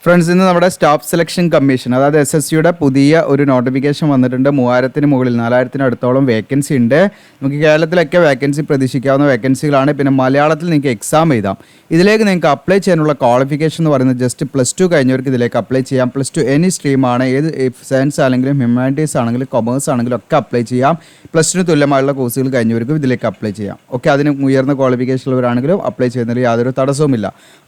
Friends, ഇന്ന് നമ്മുടെ staff selection commission അതായത് SSCയുടെ പുതിയ ഒരു നോട്ടിഫിക്കേഷൻ വന്നിട്ടുണ്ട്. 3000-ന് മുകളിൽ 4000-ന് അടുത്തോളം വേക്കൻസി ഉണ്ട്. നമുക്ക് കേരളത്തിലൊക്കെ വേക്കൻസി പ്രതീക്ഷിക്കാവുന്ന വേക്കൻസികളാണ്. പിന്നെ മലയാളത്തിൽ നിങ്ങൾക്ക് എക്സാം എഴുതാം. ഇതിലേക്ക് നിങ്ങൾക്ക് അപ്ലൈ ചെയ്യാനുള്ള ക്വാളിഫിക്കേഷൻ എന്ന് പറയുന്നത് ജസ്റ്റ് +2 കഴിഞ്ഞവർക്ക് ഇതിലേക്ക് അപ്ലൈ ചെയ്യാം. +2 എനി സ്ട്രീമാണ്, ഏത് സയൻസ് ആണെങ്കിലും ഹ്യൂമാനിറ്റീസ് ആണെങ്കിലും കൊമേഴ്സ് ആണെങ്കിലും ഒക്കെ അപ്ലൈ ചെയ്യാം. +2 തുല്യമായുള്ള കോഴ്സുകൾ കഴിഞ്ഞവർക്കും ഇതിലേക്ക് അപ്ലൈ ചെയ്യാം. ഓക്കെ, അതിന് ഉയർന്ന ക്വാളിഫിക്കേഷൻ ഉള്ളവരാണെങ്കിലും അപ്ലൈ ചെയ്യുന്നതിൽ യാതൊരു തടസ്സവുമില്ല.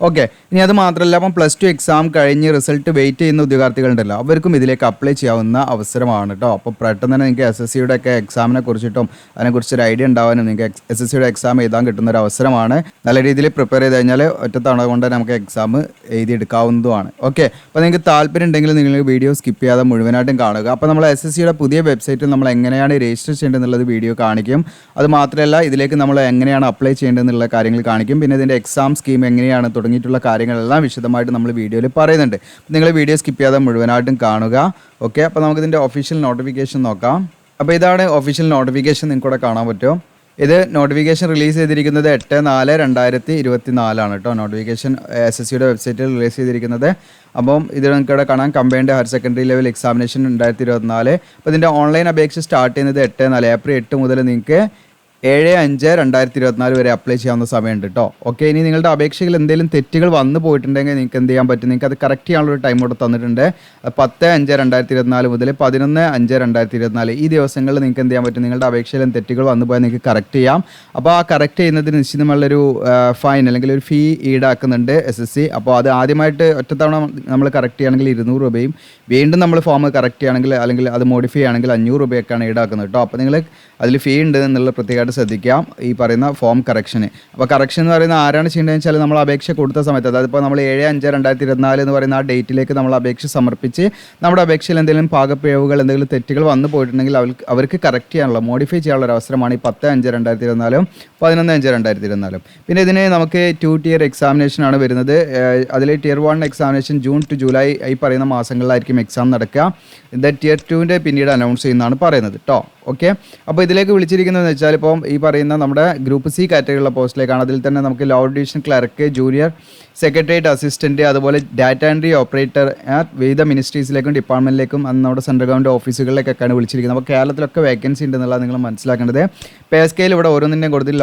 ഓക്കെ, ഇനി അത് മാത്രമല്ല, അപ്പം +2 എക്സാം കഴിഞ്ഞ് റിസൾട്ട് വെയിറ്റ് ചെയ്യുന്ന ഉദ്യോഗാർത്ഥികളുണ്ടല്ലോ, അവർക്കും ഇതിലേക്ക് അപ്ലൈ ചെയ്യാവുന്ന അവസരമാണ് കേട്ടോ. അപ്പോൾ പെട്ടെന്ന് തന്നെ നിങ്ങൾക്ക് SSCയുടെ ഒക്കെ എക്സാമിനെ കുറിച്ചിട്ടും അതിനെക്കുറിച്ചൊരു ഐഡിയ ഉണ്ടാവാനും നിങ്ങൾക്ക് SSCയുടെ എക്സാം എഴുതാൻ കിട്ടുന്ന ഒരു അവസരമാണ്. നല്ല രീതിയിൽ പ്രിപ്പയർ ചെയ്ത് കഴിഞ്ഞാൽ ഒറ്റ തവണ കൊണ്ട് നമുക്ക് എക്സാം എഴുതിയെടുക്കാവുന്നതുമാണ്. ഓക്കെ, അപ്പോൾ നിങ്ങൾക്ക് താല്പര്യം ഉണ്ടെങ്കിൽ നിങ്ങൾ വീഡിയോ സ്കിപ്പ് ചെയ്യാതെ മുഴുവനായിട്ടും കാണുക. അപ്പോൾ നമ്മൾ SSCയുടെ പുതിയ വെബ്സൈറ്റിൽ നമ്മൾ എങ്ങനെയാണ് രജിസ്റ്റർ ചെയ്യേണ്ടതെന്നുള്ളത് വീഡിയോ കാണിക്കും. അത് മാത്രമല്ല, ഇതിലേക്ക് നമ്മൾ എങ്ങനെയാണ് അപ്ലൈ ചെയ്യേണ്ടതെന്നുള്ള കാര്യങ്ങൾ കാണിക്കും. പിന്നെ ഇതിൻ്റെ എക്സാം സ്കീം എങ്ങനെയാണ് തുടങ്ങിയിട്ടുള്ള കാര്യങ്ങളെല്ലാം വിശദമായിട്ട് നമ്മൾ വീഡിയോയിൽ പറയുന്നുണ്ട്. നിങ്ങൾ വീഡിയോ സ്കിപ്പ് ചെയ്യാതെ മുഴുവനായിട്ടും കാണുക. ഓക്കെ, അപ്പോൾ നമുക്കിതിൻ്റെ ഒഫീഷ്യൽ നോട്ടിഫിക്കേഷൻ നോക്കാം. അപ്പോൾ ഇതാണ് ഒഫീഷ്യൽ നോട്ടിഫിക്കേഷൻ, നിങ്ങൾക്കിവിടെ കാണാൻ പറ്റും. ഇത് നോട്ടിഫിക്കേഷൻ റിലീസ് ചെയ്തിരിക്കുന്നത് 8/4/2024 കേട്ടോ. നോട്ടിഫിക്കേഷൻ SSCയുടെ വെബ്സൈറ്റിൽ റിലീസ് ചെയ്തിരിക്കുന്നത്. അപ്പം ഇത് നിങ്ങൾക്കിവിടെ കാണാം, combined higher secondary level examination 2024. അപ്പോൾ ഇതിൻ്റെ ഓൺലൈൻ അപേക്ഷ സ്റ്റാർട്ട് ചെയ്യുന്നത് 8/4 ഏപ്രിൽ 8 മുതൽ നിങ്ങൾക്ക് 7/5/2024 വരെ അപ്ലൈ ചെയ്യാവുന്ന സമയമുണ്ട് കേട്ടോ. ഓക്കെ, ഇനി നിങ്ങളുടെ അപേക്ഷയിൽ എന്തെങ്കിലും തെറ്റുകൾ വന്നു പോയിട്ടുണ്ടെങ്കിൽ നിങ്ങൾക്ക് എന്ത് ചെയ്യാൻ പറ്റും, നിങ്ങൾക്ക് അത് കറക്റ്റ് ചെയ്യാനുള്ളൊരു ടൈം കൂടെ തന്നിട്ടുണ്ട്. 10/5/2024 മുതൽ 11/5/2024 ഈ ദിവസങ്ങളിൽ നിങ്ങൾക്ക് എന്ത് ചെയ്യാൻ പറ്റും, നിങ്ങളുടെ അപേക്ഷയിൽ തെറ്റുകൾ വന്നു പോയാൽ നിങ്ങൾക്ക് കറക്റ്റ് ചെയ്യാം. അപ്പോൾ ആ കറക്റ്റ് ചെയ്യുന്നതിന് നിശ്ചിതമുള്ളൊരു ഫൈൻ അല്ലെങ്കിൽ ഒരു ഫീ ഈടാക്കുന്നുണ്ട് SSC. അപ്പോൾ അത് ആദ്യമായിട്ട് ഒറ്റത്തവണ നമ്മൾ കറക്റ്റ് ചെയ്യുകയാണെങ്കിൽ 200 രൂപയും, വീണ്ടും നമ്മൾ ഫോം കറക്റ്റ് ചെയ്യുകയാണെങ്കിൽ അല്ലെങ്കിൽ അത് മോഡിഫൈ ചെയ്യുകയാണെങ്കിൽ 500 രൂപയൊക്കെയാണ് ഈടാക്കുന്നത് കേട്ടോ. അപ്പോൾ നിങ്ങൾ അതിൽ ഫീ ഉണ്ട് എന്നുള്ള പ്രത്യേകമായിട്ട് ശ്രദ്ധിക്കാം ഈ പറയുന്ന ഫോം കറക്ഷന്. അപ്പോൾ കറക്ഷൻ എന്ന് പറയുന്നത് ആരാണ് ചെയ്യേണ്ടതെന്ന് വെച്ചാൽ നമ്മൾ അപേക്ഷ കൊടുത്ത സമയത്ത്, അതായത് ഇപ്പോൾ നമ്മൾ 7/5/2024 എന്ന് പറയുന്ന ആ ഡേറ്റിലേക്ക് നമ്മൾ അപേക്ഷ സമർപ്പിച്ച് നമ്മുടെ അപേക്ഷയിൽ എന്തെങ്കിലും പാകപ്പിഴവുകൾ എന്തെങ്കിലും തെറ്റുകൾ വന്നു പോയിട്ടുണ്ടെങ്കിൽ അവർക്ക് കറക്റ്റ് ചെയ്യാനുള്ള മോഡിഫൈ ചെയ്യാനുള്ള ഒരു അവസരമാണ് ഈ 10/5/2024 11/5/2024. പിന്നെ ഇതിന് നമുക്ക് 2 tier എക്സാമിനേഷനാണ് വരുന്നത്. അതിൽ Tier 1 examination June to July ഈ പറയുന്ന മാസങ്ങളിലായിരിക്കും എക്സാം നടക്കുക. ഇത് Tier 2ൻ്റെ പിന്നീട് അനൗൺസ് ചെയ്യുന്നതാണ് പറയുന്നത് കേട്ടോ. ഓക്കെ, അപ്പോൾ ഇതിലേക്ക് വിളിച്ചിരിക്കുന്നതെന്ന് വെച്ചാൽ ഇപ്പം ഈ പറയുന്ന നമ്മുടെ ഗ്രൂപ്പ് C കാറ്റഗറിയുള്ള പോസ്റ്റിലേക്കാണ്. അതിൽ തന്നെ നമുക്ക് lower division clerk, junior secretariat assistant, അതുപോലെ ഡാറ്റ എൻട്രി ഓപ്പറേറ്റർ വിവിധ മിനിസ്ട്രീസിലേക്കും ഡിപ്പാർട്ട്മെൻറ്റിലേക്കും നമ്മുടെ സെൻട്രൽ ഗവൺമെൻറ് ഓഫീസുകളിലേക്കൊക്കെയാണ് വിളിച്ചിരിക്കുന്നത്. അപ്പോൾ കേരളത്തിലൊക്കെ വേക്കൻസി ഉണ്ടെന്നുള്ളത് നിങ്ങൾ മനസ്സിലാക്കേണ്ടത്. പേ സ്കെയിൽ ഇവിടെ ഓരോന്നിൻ്റെയും കൊടുത്ത്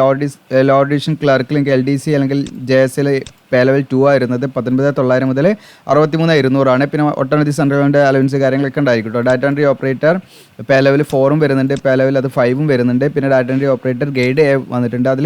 ലോ ഡിവിഷൻ ക്ലർക്കിൽ LDC അല്ലെങ്കിൽ JSL പേ ലെവൽ 2 ആയിരുന്നത് 19,900 മുതൽ 63,200 പിന്നെ ഒട്ടനവധി സെൻട്രൽ ഗവൺമെൻറ് അലവൻസ് കാര്യങ്ങളൊക്കെ ഉണ്ടായിരിക്കും കേട്ടോ. ഡാറ്റ എൻട്രി ഓപ്പറേറ്റർ പേ ലെവൽ 4 വരുന്നുണ്ട്, പേ ലെവൽ അത് 5 വരുന്നുണ്ട്. പിന്നെ data entry operator grade A വന്നിട്ടുണ്ട്, അതിൽ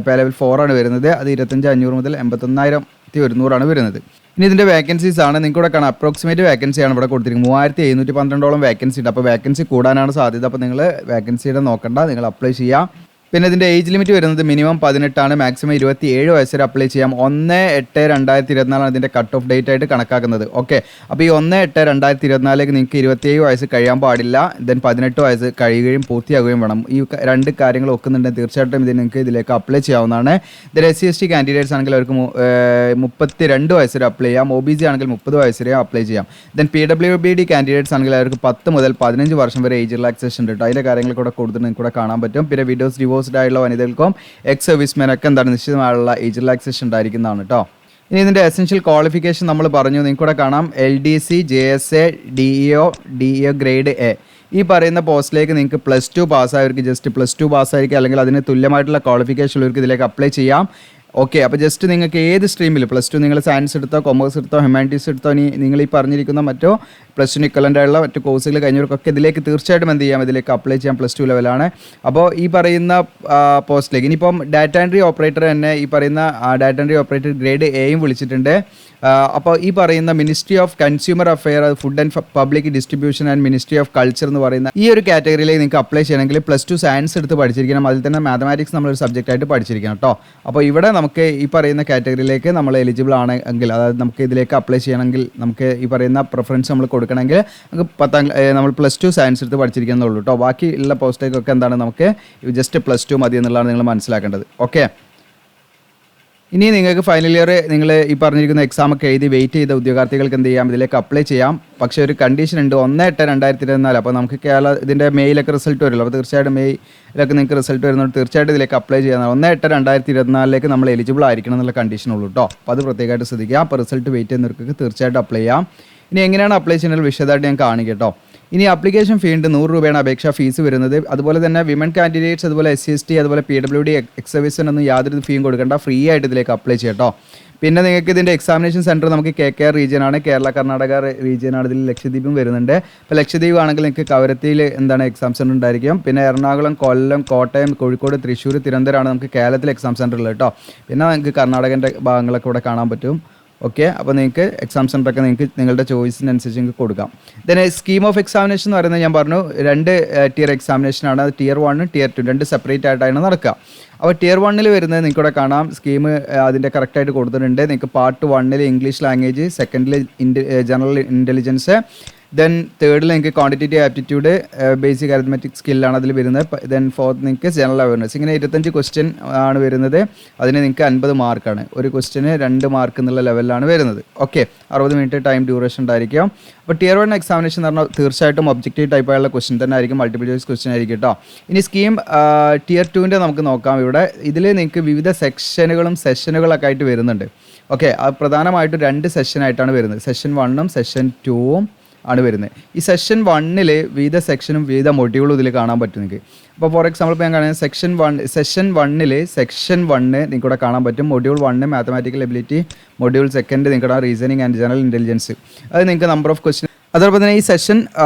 പേ ലെവൽ 4 ആണ് വരുന്നത്. അത് 25,500 മുതൽ 81,100 വരുന്നത്. ഇനി ഇതിൻ്റെ വേക്കൻസീസ് ആണ് നിങ്ങൾക്ക് ഇവിടെ കാണാം. അപ്രോക്സിമേറ്റ് വേക്കൻസിയാണ് ഇവിടെ കൊടുത്തിരിക്കുന്നത്. 3,712 വേക്കൻസി ഉണ്ട്. അപ്പോൾ വേക്കൻസി കൂടാനാണ് സാധ്യത. അപ്പോൾ നിങ്ങൾ വേക്കൻസിയുടെ നോക്കണ്ട, നിങ്ങൾ അപ്ലൈ ചെയ്യാം. പിന്നെ ഇതിൻ്റെ ഏജ് ലിമിറ്റ് വരുന്നത് മിനിമം 18 ആണ്, മാക്സിമം 27 വയസ്സ് വരെ അപ്ലൈ ചെയ്യാം. 1/8/2024 ഇതിൻ്റെ കട്ട് ഓഫ് ഡേറ്റ് ആയിട്ട് കണക്കാക്കുന്നത്. ഓക്കെ, അപ്പോൾ ഈ 1/8/2024 നിങ്ങൾക്ക് 27 വയസ്സ് കഴിയാൻ പാടില്ല. ദെൻ 18 വയസ്സ് കഴിയുകയും പൂർത്തിയാകുകയും വേണം. ഈ 2 കാര്യങ്ങൾ ഒക്കുന്നുണ്ടെങ്കിൽ തീർച്ചയായിട്ടും നിങ്ങൾക്ക് ഇതിലേക്ക് അപ്ലൈ ചെയ്യാവുന്നതാണ്. ഇതിൽ SC/ST കാൻഡിഡേറ്റ്സ് ആണെങ്കിൽ അവർക്ക് 32 വയസ്സ് വരെ അപ്ലൈ ചെയ്യാം. OBC ആണെങ്കിൽ 30 വയസ്സ് വരെ അപ്ലൈ ചെയ്യാം. ദെൻ PWBD കാൻഡിഡേറ്റ്സ് ആണെങ്കിൽ അവർക്ക് 10 മുതൽ 15 വർഷം വരെ ഏജ് റിലാക്സേഷൻ ഉണ്ട് കേട്ടോ. അതിൻ്റെ കാര്യങ്ങൾ കൂടെ കൊടുത്തിട്ട് നിങ്ങൾക്ക് ഇവിടെ കാണാൻ പറ്റും. പിന്നെ വിഡോസ് ഡിവോഴ്സ്ഡ് ആയിട്ടുള്ള വനിതകൾക്കും എക്സ് സർവീസ്മാനൊക്കെ എന്താണ് നിശ്ചിതമായുള്ള ഏജ് റിലാക്സേഷൻ ഉണ്ടായിരിക്കുന്നതാണ് കേട്ടോ. ഇനി ഇതിൻ്റെ എസെൻഷ്യൽ ക്വാളിഫിക്കേഷൻ നമ്മൾ പറഞ്ഞു, നിങ്ങൾക്കൂടെ കാണാം. LDC, JSA, DEO grade A ഈ പറയുന്ന പോസ്റ്റിലേക്ക് നിങ്ങൾക്ക് +2 പാസ്സായവർക്ക് ജസ്റ്റ് +2 പാസ്സായിരിക്കും, അല്ലെങ്കിൽ അതിന് തുല്യമായിട്ടുള്ള ക്വാളിഫിക്കേഷൻ ഉള്ളവർക്ക് ഇതിലേക്ക് അപ്ലൈ ചെയ്യാം. ഓക്കെ, അപ്പോൾ ജസ്റ്റ് നിങ്ങൾക്ക് ഏത് സ്ട്രീമിൽ +2 നിങ്ങൾ സയൻസ് എടുത്തോ, കൊമേഴ്സ് എടുത്തോ, ഹ്യൂമാനിറ്റീസ് എടുത്തോ, നിങ്ങൾ ഈ പറഞ്ഞിരിക്കുന്ന മറ്റോ +2 ഇക്വലൻ്റ് ആയുള്ള മറ്റു കോഴ്സുകൾ കഴിഞ്ഞവർക്കൊക്കെ ഇതിലേക്ക് തീർച്ചയായിട്ടും എന്ത് ചെയ്യാം, ഇതിലേക്ക് അപ്ലൈ ചെയ്യാം. +2 ലെവലാണ്. അപ്പോൾ ഈ പറയുന്ന പോസ്റ്റിലേക്ക് ഇനിയിപ്പം ഡാറ്റ എൻട്രി ഓപ്പറേറ്റർ തന്നെ ഈ പറയുന്ന ഡാറ്റ എൻട്രി ഓപ്പറേറ്റർ ഗ്രേഡ് Aയും വിളിച്ചിട്ടുണ്ട്. അപ്പോൾ ഈ പറയുന്ന ministry of consumer affair, food and public distribution and ministry of culture എന്ന് പറയുന്ന ഈ ഒരു കാറ്റഗറിയിലേക്ക് നിങ്ങൾക്ക് അപ്ലൈ ചെയ്യണമെങ്കിൽ +2 സയൻസ് എടുത്ത് പഠിച്ചിരിക്കണം. അതിൽ തന്നെ മാത്തമാറ്റിക്സ് നമ്മളൊരു സബ്ജക്റ്റായിട്ട് പഠിച്ചിരിക്കണം കേട്ടോ. അപ്പോൾ ഇവിടെ നമുക്ക് ഈ പറയുന്ന കാറ്റഗറിയിലേക്ക് നമ്മൾ എലിജിബിൾ ആണെങ്കിൽ, അതായത് നമുക്ക് ഇതിലേക്ക് അപ്ലൈ ചെയ്യണമെങ്കിൽ, നമുക്ക് ഈ പറയുന്ന പ്രിഫറൻസ് നമ്മൾ കൊടുക്കണമെങ്കിൽ നമുക്ക് നമ്മൾ +2 സയൻസ് എടുത്ത് പഠിച്ചിരിക്കുന്നുള്ളൂ കേട്ടോ. ബാക്കിയുള്ള പോസ്റ്റിലേക്കൊക്കെ എന്താണ് നമുക്ക് ജസ്റ്റ് +2 മതി എന്നുള്ളതാണ് നിങ്ങൾ മനസ്സിലാക്കേണ്ടത്. ഓക്കെ, ഇനി നിങ്ങൾക്ക് ഫൈനൽ ഇയർ നിങ്ങൾ ഈ പറഞ്ഞിരിക്കുന്ന എക്സാം ഒക്കെ എഴുതി വെയിറ്റ് ചെയ്ത ഉദ്യോഗാർത്ഥികൾക്ക് എന്ത് ചെയ്യാം, ഇതിലേക്ക് അപ്ലൈ ചെയ്യാം. പക്ഷേ ഒരു കണ്ടീഷൻ ഉണ്ട്, 1/8/2024. അപ്പോൾ നമുക്ക് ഇതിൻ്റെ മെയിലൊക്കെ റിസൾട്ട് വരുമല്ലോ. അപ്പോൾ തീർച്ചയായിട്ടും മെയിലൊക്കെ നിങ്ങൾക്ക് റിസൾട്ട് വരുന്നുണ്ട്. തീർച്ചയായിട്ടും ഇതിലേക്ക് അപ്ലൈ ചെയ്യാം. 1/8/2024 നമ്മൾ എലിജിബിൾ ആയിരിക്കണം എന്നുള്ള കണ്ടീഷനുള്ളൂ കേട്ടോ. അപ്പോൾ അത് പ്രത്യേകമായിട്ട് ശ്രദ്ധിക്കുക. അപ്പോൾ റിസൾട്ട് വെയിറ്റ് ചെയ്യുന്നവർക്ക് തീർച്ചയായിട്ടും അപ്ലൈ ചെയ്യാം. ഇനി എങ്ങനെയാണ് അപ്ലൈ ചെയ്യുന്നത് വിശദമായിട്ട് ഞാൻ കാണിക്കാം കേട്ടോ. ഇനി ആപ്ലിക്കേഷൻ ഫീ ഉണ്ട്, 100 രൂപയാണ് അപേക്ഷാ ഫീസ് വരുന്നത്. അതുപോലെ തന്നെ വിമൻ കാൻഡിഡേറ്റ്സ്, അതുപോലെ SC/ST, അതുപോലെ PWD എക്സ് സർവീസിനൊന്നും യാതൊരു ഫീയും കൊടുക്കേണ്ട, ഫ്രീ ആയിട്ട് ഇതിലേക്ക് അപ്ലൈ ചെയ്യാം കേട്ടോ. പിന്നെ നിങ്ങൾക്ക് ഇതിൻ്റെ എക്സാമിനേഷൻ സെൻറ്റർ നമുക്ക് KKR റീജിയനാണ്, കേരള കർണാടക റീജിയനാണ്. ഇതിൽ ലക്ഷദ്വീപും വരുന്നുണ്ട്. ഇപ്പോൾ ലക്ഷദ്വീപ് ആണെങ്കിൽ നിങ്ങൾക്ക് കവരത്തിയിൽ എക്സാം സെൻറ്റർ ഉണ്ടായിരിക്കും. പിന്നെ എറണാകുളം, കൊല്ലം, കോട്ടയം, കോഴിക്കോട്, തൃശ്ശൂർ, തിരുവനന്തപുരമാണ് നമുക്ക് കേരളത്തിൽ എക്സാം സെൻറ്റർ ഉള്ളത് കേട്ടോ. പിന്നെ നിങ്ങൾക്ക് കർണാടകൻ്റെ ഭാഗങ്ങളൊക്കെ ഇവിടെ കാണാൻ പറ്റും. ഓക്കെ, അപ്പോൾ നിങ്ങൾക്ക് എക്സാം സെൻ്ററൊക്കെ നിങ്ങൾക്ക് നിങ്ങളുടെ ചോയ്സിനനുസരിച്ച് നിങ്ങൾക്ക് കൊടുക്കാം. ദെൻ സ്കീം ഓഫ് എക്സാമിനേഷൻ എന്ന് പറയുന്നത് ഞാൻ പറഞ്ഞു 2 tier എക്സാമിനേഷനാണ്. അത് Tier 1 Tier 2 2 സെപ്പറേറ്റ് ആയിട്ടാണ് നടക്കുക. അപ്പോൾ Tier 1 വരുന്നത് നിങ്ങൾക്ക് ഇവിടെ കാണാം, സ്കീം അതിൻ്റെ കറക്റ്റായിട്ട് കൊടുത്തിട്ടുണ്ട്. നിങ്ങൾക്ക് പാർട്ട് 1 ഇംഗ്ലീഷ് ലാംഗ്വേജ്, സെക്കൻഡിൽ ജനറൽ ഇൻ്റലിജൻസ്, ദെൻ തേർഡിൽ നിങ്ങൾക്ക് ക്വാണ്ടിറ്റേറ്റീവ് ആപ്റ്റിറ്റ്യൂഡ്, ബേസിക് അരിത്മെറ്റിക് സ്കില്ലാണ് അതിൽ വരുന്നത്. ദെൻ ഫോർത്ത് നിങ്ങൾക്ക് ജനറൽ അവയർനെസ്. ഇങ്ങനെ 25 ക്വസ്റ്റ്യൻ ആണ് വരുന്നത്. അതിന് നിങ്ങൾക്ക് 50 മാർക്കാണ്. ഒരു ക്വസ്റ്റ്യന് 2 മാർക്ക് എന്നുള്ള ലെവലിലാണ് വരുന്നത്. ഓക്കെ, 60 മിനിറ്റ് ടൈം ഡ്യൂറേഷൻ ഉണ്ടായിരിക്കും. അപ്പോൾ Tier 1 എക്സാമിനേഷൻ എന്ന് പറഞ്ഞാൽ തീർച്ചയായിട്ടും ഒബ്ജക്റ്റീവ് ടൈപ്പായുള്ള ക്വസ്റ്റ്യൻ തന്നെ ആയിരിക്കും, മൾട്ടിപ്പിൾ ചോയ്സ് ക്വസ്റ്റ്യൻ ആയിരിക്കും കേട്ടോ. ഇനി സ്കീം Tier 2 നമുക്ക് നോക്കാം. ഇവിടെ ഇതിൽ നിങ്ങൾക്ക് വിവിധ സെക്ഷനുകളും സെഷനുകളൊക്കെ ആയിട്ട് വരുന്നുണ്ട്. ഓക്കെ, പ്രധാനമായിട്ടും 2 സെഷനായിട്ടാണ് വരുന്നത്. സെഷൻ 1ഉം സെഷൻ 2ഉം ആണ് വരുന്നത്. ഈ സെഷൻ 1 വിവിധ സെക്ഷനും വിവിധ മൊഡ്യൂളും ഇതിൽ കാണാൻ പറ്റും നിങ്ങൾക്ക്. അപ്പോൾ ഫോർ എക്സാമ്പിൾ ഇപ്പോൾ ഞാൻ കാണുന്നത് സെഷൻ 1 സെക്ഷൻ 1 നിങ്ങൾക്ക് ഇവിടെ കാണാൻ പറ്റും. മൊഡ്യൂൾ 1 മാത്തമാറ്റിക്കൽ എബിലിറ്റി, മൊഡ്യൂൾ 2 നിങ്ങൾക്ക് റീസണിങ് ആൻഡ് ജനറൽ ഇൻ്റലിജൻസ്. അത് നിങ്ങൾക്ക് നമ്പർ ഓഫ് ക്വസ്റ്റ്യൻ. അതോടൊപ്പം തന്നെ ഈ സെഷൻ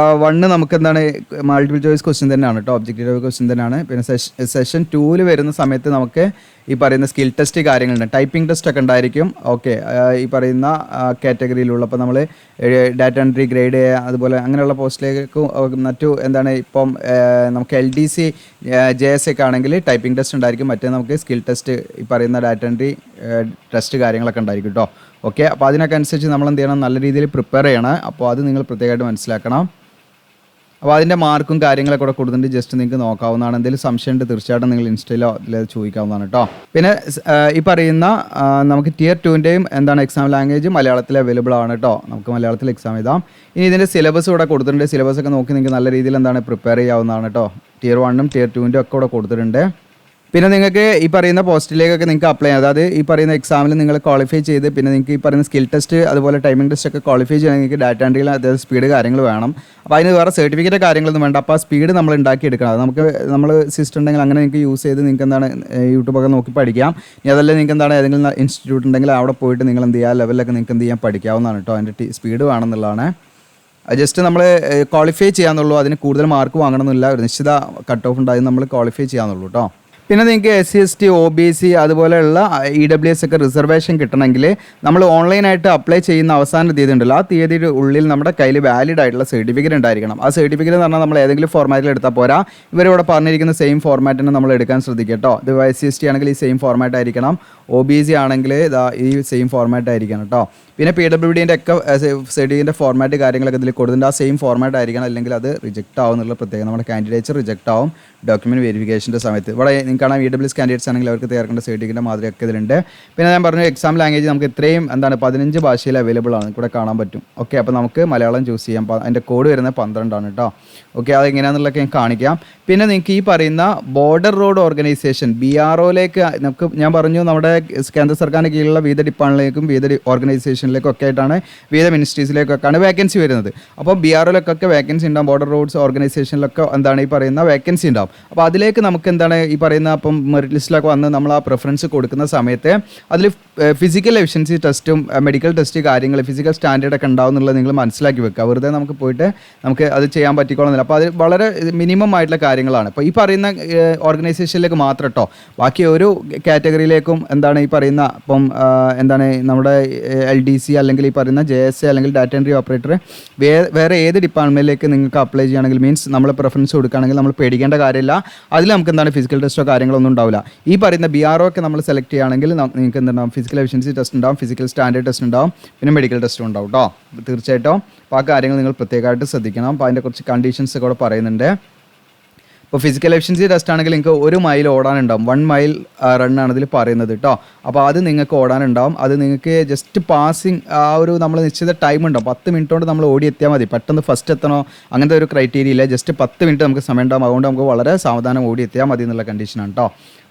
1 നമുക്ക് എന്താണ് മൾട്ടിപ്പിൾ ചോയ്സ് ക്വസ്റ്റ്യൻ തന്നെയാണ് കേട്ടോ, ഒബ്ജക്റ്റീവ് ക്വസ്റ്റ്യൻ തന്നെയാണ്. പിന്നെ സെഷൻ 2 വരുന്ന സമയത്ത് നമുക്ക് ഈ പറയുന്ന സ്കിൽ ടെസ്റ്റ് കാര്യങ്ങളുണ്ട്, ടൈപ്പിംഗ് ടെസ്റ്റ് ഒക്കെ ഉണ്ടായിരിക്കും. ഓക്കെ, ഈ പറയുന്ന കാറ്റഗറിയിലുള്ള ഇപ്പോൾ നമ്മൾ ഡാറ്റ എൻട്രി, ഗ്രേഡ് എ, അതുപോലെ അങ്ങനെയുള്ള പോസ്റ്റിലേക്കും മറ്റു ഇപ്പം നമുക്ക് LDC JS ഒക്കെ ആണെങ്കിൽ ടൈപ്പിംഗ് ടെസ്റ്റ് ഉണ്ടായിരിക്കും. മറ്റേ നമുക്ക് സ്കിൽ ടെസ്റ്റ്, ഈ പറയുന്ന ഡാറ്റ എൻട്രി ടെസ്റ്റ് കാര്യങ്ങളൊക്കെ ഉണ്ടായിരിക്കും കേട്ടോ. ഓക്കെ, അപ്പോൾ അതിനൊക്കെ അനുസരിച്ച് നമ്മൾ എന്ത് ചെയ്യണം, നല്ല രീതിയിൽ പ്രിപ്പയർ ചെയ്യണം. അപ്പോൾ അത് നിങ്ങൾ പ്രത്യേകമായിട്ട് മനസ്സിലാക്കണം. അപ്പോൾ അതിൻ്റെ മാർക്കും കാര്യങ്ങളൊക്കെ കൂടെ കൊടുത്തിട്ട് ജസ്റ്റ് നിങ്ങൾക്ക് നോക്കാവുന്നതാണ്. എന്തെങ്കിലും സംശയം ഉണ്ട് തീർച്ചയായിട്ടും നിങ്ങൾ ഇൻസ്റ്റയിലോ അതിൽ ചോദിക്കാവുന്നതാണ് കേട്ടോ. പിന്നെ ഈ പറയുന്ന നമുക്ക് Tier 2ൻ്റെയും എക്സാം ലാംഗ്വേജ് മലയാളത്തിൽ അവൈലബിൾ ആണ് കേട്ടോ. നമുക്ക് മലയാളത്തിൽ എക്സാം എഴുതാം. ഇനി ഇതിൻ്റെ സിലബസ് ഇവിടെ കൊടുത്തിട്ടുണ്ട്. സിലബസ് ഒക്കെ നോക്കി നിങ്ങൾക്ക് നല്ല രീതിയിൽ പ്രിപ്പയർ ചെയ്യാവുന്നതാണ് കേട്ടോ. Tier 1ഉം Tier 2ൻ്റെയും ഒക്കെ ഇവിടെ കൊടുത്തിട്ടുണ്ട്. പിന്നെ നിങ്ങൾക്ക് ഈ പറയുന്ന പോസ്റ്റിലേക്കൊക്കെ നിങ്ങൾക്ക് അപ്ലൈ ചെയ്യാം. അതായത് ഈ പറയുന്ന എക്സാമിൽ നിങ്ങൾ ക്വാളിഫൈ ചെയ്ത് പിന്നെ നിങ്ങൾക്ക് ഈ പറയുന്ന സ്കിൽ ടെസ്റ്റ് അതുപോലെ ടൈമിംഗ് ടെസ്റ്റ് ഒക്കെ ക്വാളിഫൈ ചെയ്യാൻ നിങ്ങൾക്ക് ഡാറ്റ എൻട്രിയിൽ അതായത് സ്പീഡ് കാര്യങ്ങൾ വേണം. അപ്പോൾ അതിന് വേറെ സർട്ടിഫിക്കറ്റ് കാര്യങ്ങളൊന്നും വേണ്ട. അപ്പോൾ ആ സ്പീഡ് നമ്മൾ ഉണ്ടാക്കിയെടുക്കണം. അത് നമ്മൾ സിസ്റ്റം ഉണ്ടെങ്കിൽ അങ്ങനെ നിങ്ങൾക്ക് യൂസ് ചെയ്ത് നിങ്ങൾക്ക് യൂട്യൂബൊക്കെ നോക്കി പഠിക്കാം. ഇനി അതല്ല നിങ്ങൾക്ക് ഏതെങ്കിലും ഇൻസ്റ്റിറ്റ്യൂട്ട് ഉണ്ടെങ്കിൽ അവിടെ പോയിട്ട് നിങ്ങൾ എന്ത് ചെയ്യുക, ലെവലിലൊക്കെ നിങ്ങൾക്ക് എന്ത് ചെയ്യാൻ പഠിക്കാവുന്നതാണ് കേട്ടോ. അതിൻ്റെ സ്പീഡ് വേണമെന്നുള്ളതാണ്. ജസ്റ്റ് നമ്മൾ ക്വാളിഫൈ ചെയ്യാന്നുള്ളൂ. അതിന് കൂടുതൽ മാർക്ക് വാങ്ങണമെന്നില്ല. ഒരു നിശ്ചിത കട്ട് ഓഫ് ഉണ്ടായി നമ്മൾ ക്വാളിഫൈ ചെയ്യാന്നുള്ളൂ കേട്ടോ. പിന്നെ നിങ്ങൾക്ക് SC/ST OBC അതുപോലെയുള്ള EWS ഒക്കെ റിസർവേഷൻ കിട്ടണമെങ്കിൽ നമ്മൾ ഓൺലൈനായിട്ട് അപ്ലൈ ചെയ്യുന്ന അവസാന തീയതി ഉണ്ടല്ലോ, ആ തീയതിയുടെ ഉള്ളിൽ നമ്മുടെ കയ്യിൽ വാലിഡ് ആയിട്ടുള്ള സർട്ടിഫിക്കറ്റ് ഉണ്ടായിരിക്കണം. ആ സർട്ടിഫിക്കറ്റ് എന്ന് പറഞ്ഞാൽ നമ്മൾ ഏതെങ്കിലും ഫോർമാറ്റിൽ എടുത്താൽ പോരാ. ഇവരിവിടെ പറഞ്ഞിരിക്കുന്ന സെയിം ഫോർമാറ്റിന് നമ്മൾ എടുക്കാൻ ശ്രദ്ധിക്കുക കേട്ടോ. ഇത് SC/ST ആണെങ്കിൽ ഈ സെയിം ഫോർമാറ്റ് ആയിരിക്കണം, OBC ആണെങ്കിൽ ഈ സെയിം ഫോർമാറ്റ് ആയിരിക്കണം കേട്ടോ. പിന്നെ PWDൻ്റെ ഒക്കെ സർട്ടിഫിക്കറ്റിൻ്റെ ഫോർമാറ്റ് കാര്യങ്ങളൊക്കെ ഇതിൽ കൊടുത്തിട്ടുണ്ട്. ആ സെയിം ഫോർമാറ്റ് ആയിരിക്കണം, അല്ലെങ്കിൽ അത് റിജക്റ്റ് ആവും എന്നുള്ള പ്രത്യേകം. നമ്മുടെ കാൻഡിഡേറ്റ്സ് റിജക്റ്റ് ആവും ഡോക്യുമെൻറ്റ് വെരിഫിക്കേഷൻ്റെ സമയത്ത്. ഇവിടെ നിങ്ങൾക്ക് കാണാം EWS കാൻഡിഡേറ്റ്സ് ആണെങ്കിൽ അവർക്ക് തയ്യാറേണ്ട സർട്ടിഫിക്കറ്റിൻ്റെ മാതിരിയൊക്കെ ഇതിലുണ്ട്. പിന്നെ ഞാൻ പറഞ്ഞു എക്സാം ലാംഗ്വേജ് നമുക്ക് ഇത്രയും 15 ഭാഷയിൽ അവൈലബിൾ ആണ്, ഇവിടെ കാണാൻ പറ്റും. ഓക്കെ, അപ്പോൾ നമുക്ക് മലയാളം ചൂസ് ചെയ്യാം. അതിൻ്റെ കോഡ് വരുന്നത് 12 ആണ് കേട്ടോ. ഓക്കെ, അതെങ്ങനെയാണെന്നുള്ളതൊക്കെ ഞാൻ കാണിക്കാം. പിന്നെ നിങ്ങൾക്ക് ഈ പറയുന്ന ബോർഡർ റോഡ് ഓർഗനൈസേഷൻ BROയിലേക്ക് നമുക്ക് ഞാൻ പറഞ്ഞു നമ്മുടെ കേന്ദ്ര സർക്കാരിൻ്റെ കീഴിലുള്ള വിവിധ ഡിപ്പാർട്ട്മെൻറ്റിലേക്കും വിവിധ ഓർഗനൈസേഷനിലേക്കും ഒക്കെ ആയിട്ടാണ് വിവിധ മിനിസ്ട്രീസിലേക്കൊക്കെയാണ് വേക്കൻസി വരുന്നത്. അപ്പോൾ BROയിലൊക്കെ വേക്കൻസി ഉണ്ടാവും. ബോർഡർ റോഡ്സ് ഓർഗനൈസേഷനിലൊക്കെ ഈ പറയുന്ന വേക്കൻസി ഉണ്ടാവും. അപ്പോൾ അതിലേക്ക് നമുക്ക് ഈ പറയുന്ന അപ്പം മെറിറ്റ് ലിസ്റ്റിലൊക്കെ വന്ന് നമ്മൾ ആ പ്രിഫറൻസ് കൊടുക്കുന്ന സമയത്ത് അതിൽ ഫിസിക്കൽ എഫിഷ്യൻസി ടെസ്റ്റും മെഡിക്കൽ ടെസ്റ്റ് കാര്യങ്ങൾ ഫിസിക്കൽ സ്റ്റാൻഡേർഡ് ഒക്കെ ഉണ്ടാവും എന്നുള്ളത് നിങ്ങൾ മനസ്സിലാക്കി വെക്കുക. വെറുതെ നമുക്ക് പോയിട്ട് നമുക്ക് അത് ചെയ്യാൻ പറ്റിക്കോളുന്നില്ല. അപ്പോൾ അത് വളരെ മിനിമം ആയിട്ടുള്ള കാര്യങ്ങളാണ്. അപ്പോൾ ഈ പറയുന്ന ഓർഗനൈസേഷനിലേക്ക് മാത്രം കേട്ടോ. ബാക്കി ഒരു കാറ്റഗറിയിലേക്കും ഈ പറയുന്ന ഇപ്പം നമ്മുടെ LDC അല്ലെങ്കിൽ ഈ പറയുന്ന JSA അല്ലെങ്കിൽ ഡാറ്റ എൻട്രി ഓപ്പറേറ്റർ വേറെ ഏത് ഡിപ്പാർട്ട്മെൻറ്റിലേക്ക് നിങ്ങൾക്ക് അപ്ലൈ ചെയ്യുകയാണെങ്കിൽ മീൻസ് നമ്മൾ പ്രിഫറൻസ് കൊടുക്കുകയാണെങ്കിൽ നമ്മൾ പേടിക്കേണ്ട കാര്യമില്ല. അതിൽ നമുക്ക് ഫിസിക്കൽ ടെസ്റ്റോ കാര്യങ്ങളൊന്നും ഉണ്ടാവില്ല. ഈ പറയുന്ന BRO ഒക്കെ നമ്മൾ സെലക്ട് ചെയ്യുകയാണെങ്കിൽ നിങ്ങൾക്ക് ഫിസിക്കൽ എഫിഷ്യൻസി ടെസ്റ്റ് ഉണ്ടാവും, ഫിസിക്കൽ സ്റ്റാൻഡേർഡ് ടെസ്റ്റ് ഉണ്ടാവും, പിന്നെ മെഡിക്കൽ ടെസ്റ്റും ഉണ്ടാവും കേട്ടോ. തീർച്ചയായിട്ടും അപ്പോൾ ആ കാര്യങ്ങൾ നിങ്ങൾ പ്രത്യേകമായിട്ട് ശ്രദ്ധിക്കണം. അപ്പോൾ അതിൻ്റെ കുറച്ച് കണ്ടീഷൻസ് ഒക്കെ ഇവിടെ പറയുന്നുണ്ട്. ഇപ്പോൾ ഫിസിക്കൽ എഫിഷ്യൻസി ടെസ്റ്റ് ആണെങ്കിൽ നിങ്ങൾക്ക് 1 മൈൽ ഓടാനുണ്ടാവും, 1 മൈൽ റണ്ണാണ് ഇതിൽ പറയുന്നത് കേട്ടോ. അപ്പോൾ അത് നിങ്ങൾക്ക് ഓടാനുണ്ടാവും. അത് നിങ്ങൾക്ക് ജസ്റ്റ് പാസിങ് ആ ഒരു നമ്മൾ നിശ്ചിത ടൈം ഉണ്ടാവും, 10 മിനിറ്റ് കൊണ്ട് നമ്മൾ ഓടി എത്തിയാൽ മതി. പെട്ടെന്ന് ഫസ്റ്റ് എത്തണോ അങ്ങനത്തെ ഒരു ക്രൈറ്റീരിയ ഇല്ല, ജസ്റ്റ് 10 മിനിറ്റ് നമുക്ക് സമയം ഉണ്ടാവും. അതുകൊണ്ട് നമുക്ക് വളരെ സാവധാനം ഓടി എത്തിയാൽ മതി എന്നുള്ള കണ്ടീഷനാണ് കേട്ടോ.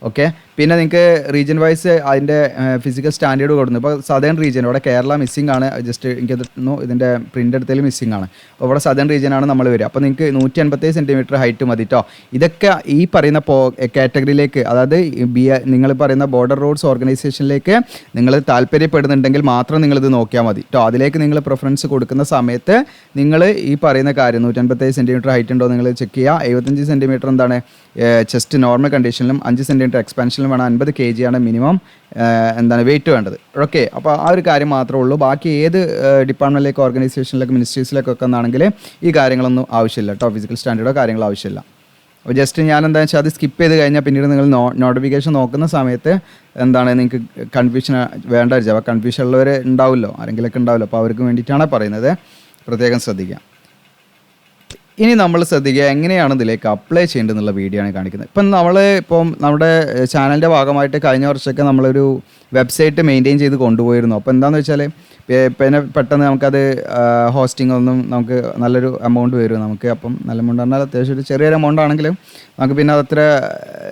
ഓക്കെ, പിന്നെ നിങ്ങൾക്ക് റീജിയൻ വൈസ് അതിൻ്റെ ഫിസിക്കൽ സ്റ്റാൻഡേർഡ് കൊടുക്കുന്നു. ഇപ്പോൾ സദേൺ റീജിയൻ, ഇവിടെ കേരള മിസ്സിംഗ് ആണ്, ജസ്റ്റ് എനിക്ക് തോന്നുന്നു ഇതിൻ്റെ പ്രിൻ്റ് എടുത്തതിൽ മിസ്സിംഗ് ആണ്. അപ്പോൾ ഇവിടെ സദേൺ റീജിയനാണ് നമ്മൾ വരിക. അപ്പോൾ നിങ്ങൾക്ക് 157 സെൻറ്റിമീറ്റർ ഹൈറ്റ് മതി കേട്ടോ. ഇതൊക്കെ ഈ പറയുന്ന കാറ്റഗറിയിലേക്ക്, അതായത് നിങ്ങൾ പറയുന്ന ബോർഡർ റോഡ്സ് ഓർഗനൈസേഷനിലേക്ക് നിങ്ങൾ താല്പര്യപ്പെടുന്നുണ്ടെങ്കിൽ മാത്രം നിങ്ങളിത് നോക്കിയാൽ മതി കേട്ടോ. അതിലേക്ക് നിങ്ങൾ പ്രിഫറൻസ് കൊടുക്കുന്ന സമയത്ത് നിങ്ങൾ ഈ പറയുന്ന കാര്യം 157 സെൻറ്റിമീറ്റർ ഹൈറ്റ് ഉണ്ടോ നിങ്ങൾ ചെക്ക് ചെയ്യുക. 75 സെൻറ്റിമീറ്റർ എന്താണ് ചെസ്റ്റ് നോർമൽ കണ്ടീഷനിലും, 5 സെൻറ്റിമീറ്റർ എക്സ്പാൻഷനിലും വേണം. 50 kg ആണ് മിനിമം വെയിറ്റ് വേണ്ടത്. ഓക്കെ, അപ്പോൾ ആ ഒരു കാര്യം മാത്രമേ ഉള്ളൂ. ബാക്കി ഏത് ഡിപ്പാർട്ട്മെൻറ്റിലേക്ക്, ഓർഗനൈസേഷനിലേക്ക്, മിനിസ്ട്രീസിലേക്കൊക്കെ എന്നാണെങ്കിൽ ഈ കാര്യങ്ങളൊന്നും ആവശ്യമില്ല കേട്ടോ. ഫിസിക്കൽ സ്റ്റാൻഡേർഡോ കാര്യങ്ങളോ ആവശ്യമില്ല. അപ്പോൾ ജസ്റ്റ് ഞാൻ എന്താണെന്ന് വെച്ചാൽ അത് സ്കിപ്പ് ചെയ്ത് കഴിഞ്ഞാൽ പിന്നീട് നിങ്ങൾ നോട്ടിഫിക്കേഷൻ നോക്കുന്ന സമയത്ത് നിങ്ങൾക്ക് കൺഫ്യൂഷൻ വേണ്ട വെച്ചാൽ, അപ്പോൾ കൺഫ്യൂഷൻ ഉള്ളവർ ഉണ്ടാവുമല്ലോ, ആരെങ്കിലുമൊക്കെ ഉണ്ടാവുമല്ലോ. അപ്പോൾ അവർക്ക് വേണ്ടിയിട്ടാണ് പറയുന്നത്, പ്രത്യേകം ശ്രദ്ധിക്കുക. ഇനി നമ്മൾ ശ്രദ്ധിക്കുക എങ്ങനെയാണ് ഇതിലേക്ക് അപ്ലൈ ചെയ്യേണ്ടതെന്നുള്ള വീഡിയോ ആണ് കാണിക്കുന്നത്. ഇപ്പം നമ്മുടെ ചാനലിൻ്റെ ഭാഗമായിട്ട് കഴിഞ്ഞ വർഷമൊക്കെ നമ്മളൊരു വെബ്സൈറ്റ് മെയിൻറ്റെയിൻ ചെയ്ത് കൊണ്ടുപോയിരുന്നു. അപ്പോൾ എന്താണെന്ന് വെച്ചാൽ പിന്നെ പെട്ടെന്ന് നമുക്കത് ഹോസ്റ്റിംഗ് ഒന്നും നമുക്ക് നല്ലൊരു എമൗണ്ട് വരും നമുക്ക്. അപ്പം നല്ല എമൗണ്ട് പറഞ്ഞാൽ അത്യാവശ്യം ഒരു ചെറിയൊരു എമൗണ്ട് ആണെങ്കിലും നമുക്ക് പിന്നെ അതത്ര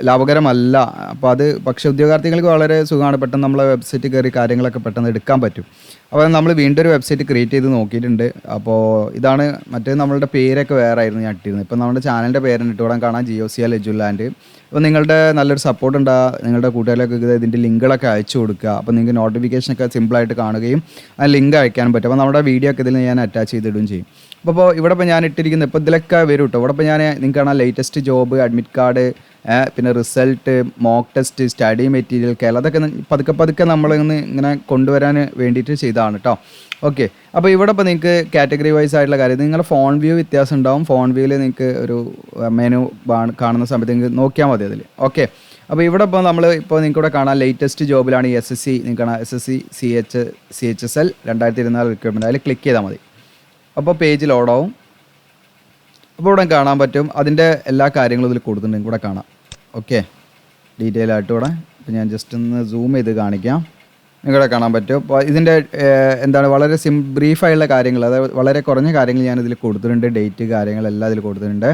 ലാഭകരമല്ല. അപ്പോൾ അത് പക്ഷേ ഉദ്യോഗാർത്ഥികൾക്ക് വളരെ സുഖമാണ്, പെട്ടെന്ന് നമ്മളെ വെബ്സൈറ്റ് കയറി കാര്യങ്ങളൊക്കെ പെട്ടെന്ന് എടുക്കാൻ പറ്റും. അപ്പോൾ നമ്മൾ വീണ്ടും ഒരു വെബ്സൈറ്റ് ക്രിയേറ്റ് ചെയ്ത് നോക്കിയിട്ടുണ്ട്. അപ്പോൾ ഇതാണ്, മറ്റേ നമ്മളുടെ പേരൊക്കെ വേറെ ആയിരുന്നു ഞാൻ ഇട്ടിരുന്നത്. ഇപ്പോൾ നമ്മുടെ ചാനലിൻ്റെ പേരിന് ഇട്ടുകൂടാൻ കാണാം, GOCL എഡ്യൂലാൻഡ്. അപ്പോൾ നിങ്ങളുടെ നല്ലൊരു സപ്പോർട്ട് ഉണ്ടാകുക, നിങ്ങളുടെ കൂട്ടുകാരിലൊക്കെ ഇതിൻ്റെ ലിങ്കുകളൊക്കെ അയച്ചു കൊടുക്കുക. അപ്പോൾ നിങ്ങൾക്ക് നോട്ടിഫിക്കേഷനൊക്കെ സിമ്പിളായിട്ട് കാണുകയും ആ ലിങ്ക് അയക്കാനും പറ്റും. അപ്പോൾ നമ്മുടെ വീഡിയോ ഒക്കെ ഇതിൽ ഞാൻ അറ്റാച്ച് ചെയ്തിടുകയും ചെയ്യും. അപ്പോൾ ഇവിടെ ഞാൻ ഇട്ടിരിക്കുന്നത് ഇപ്പോൾ ഇതിലൊക്കെ വരും കേട്ടോ. ഇവിടെ ഞാൻ നിങ്ങൾക്ക് കാണാം ലേറ്റസ്റ്റ് ജോബ്, അഡ്മിറ്റ് കാർഡ്, പിന്നെ result, mock test, study material, അതൊക്കെ പതുക്കെ ഇങ്ങനെ കൊണ്ടുവരാൻ വേണ്ടിയിട്ട് ചെയ്തതാണ് കേട്ടോ. ഓക്കെ, അപ്പോൾ ഇവിടെ നിങ്ങൾക്ക് കാറ്റഗറി വൈസ് ആയിട്ടുള്ള കാര്യം, നിങ്ങളുടെ ഫോൺ വ്യൂ വ്യത്യാസം ഉണ്ടാവും. ഫോൺ വ്യൂവിൽ നിങ്ങൾക്ക് ഒരു മെനു കാണുന്ന സമയത്ത് നിങ്ങൾക്ക് നോക്കിയാൽ മതി അതിൽ. ഓക്കെ, അപ്പോൾ ഇവിടെ നിങ്ങൾക്ക് ഇവിടെ കാണാം ലേറ്റസ്റ്റ് ജോബിലാണ് ഈ SSC, നിങ്ങൾക്ക് കാണാം SSC CHSL 2024 റിക്രൂട്ട്മെൻറ്റ്. അതിൽ ക്ലിക്ക് ചെയ്താൽ മതി. അപ്പോൾ പേജ് ലോഡാവും. അപ്പോൾ ഇവിടെ കാണാൻ പറ്റും അതിൻ്റെ എല്ലാ കാര്യങ്ങളും ഇതിൽ കൊടുത്തിട്ടുണ്ട്, ഇവിടെ കാണാം. ഓക്കെ, ഡീറ്റെയിൽ ആയിട്ട് ഇവിടെ ഇപ്പോൾ ഞാൻ ജസ്റ്റ് ഒന്ന് സൂം ചെയ്ത് കാണിക്കാം. നിങ്ങളുടെ കാണാൻ പറ്റും. അപ്പോൾ ഇതിൻ്റെ വളരെ ബ്രീഫായുള്ള കാര്യങ്ങൾ, അതായത് വളരെ കുറഞ്ഞ കാര്യങ്ങൾ ഞാനിതിൽ കൊടുത്തിട്ടുണ്ട്. ഡേറ്റ് കാര്യങ്ങളെല്ലാം ഇതിൽ കൊടുത്തിട്ടുണ്ട്.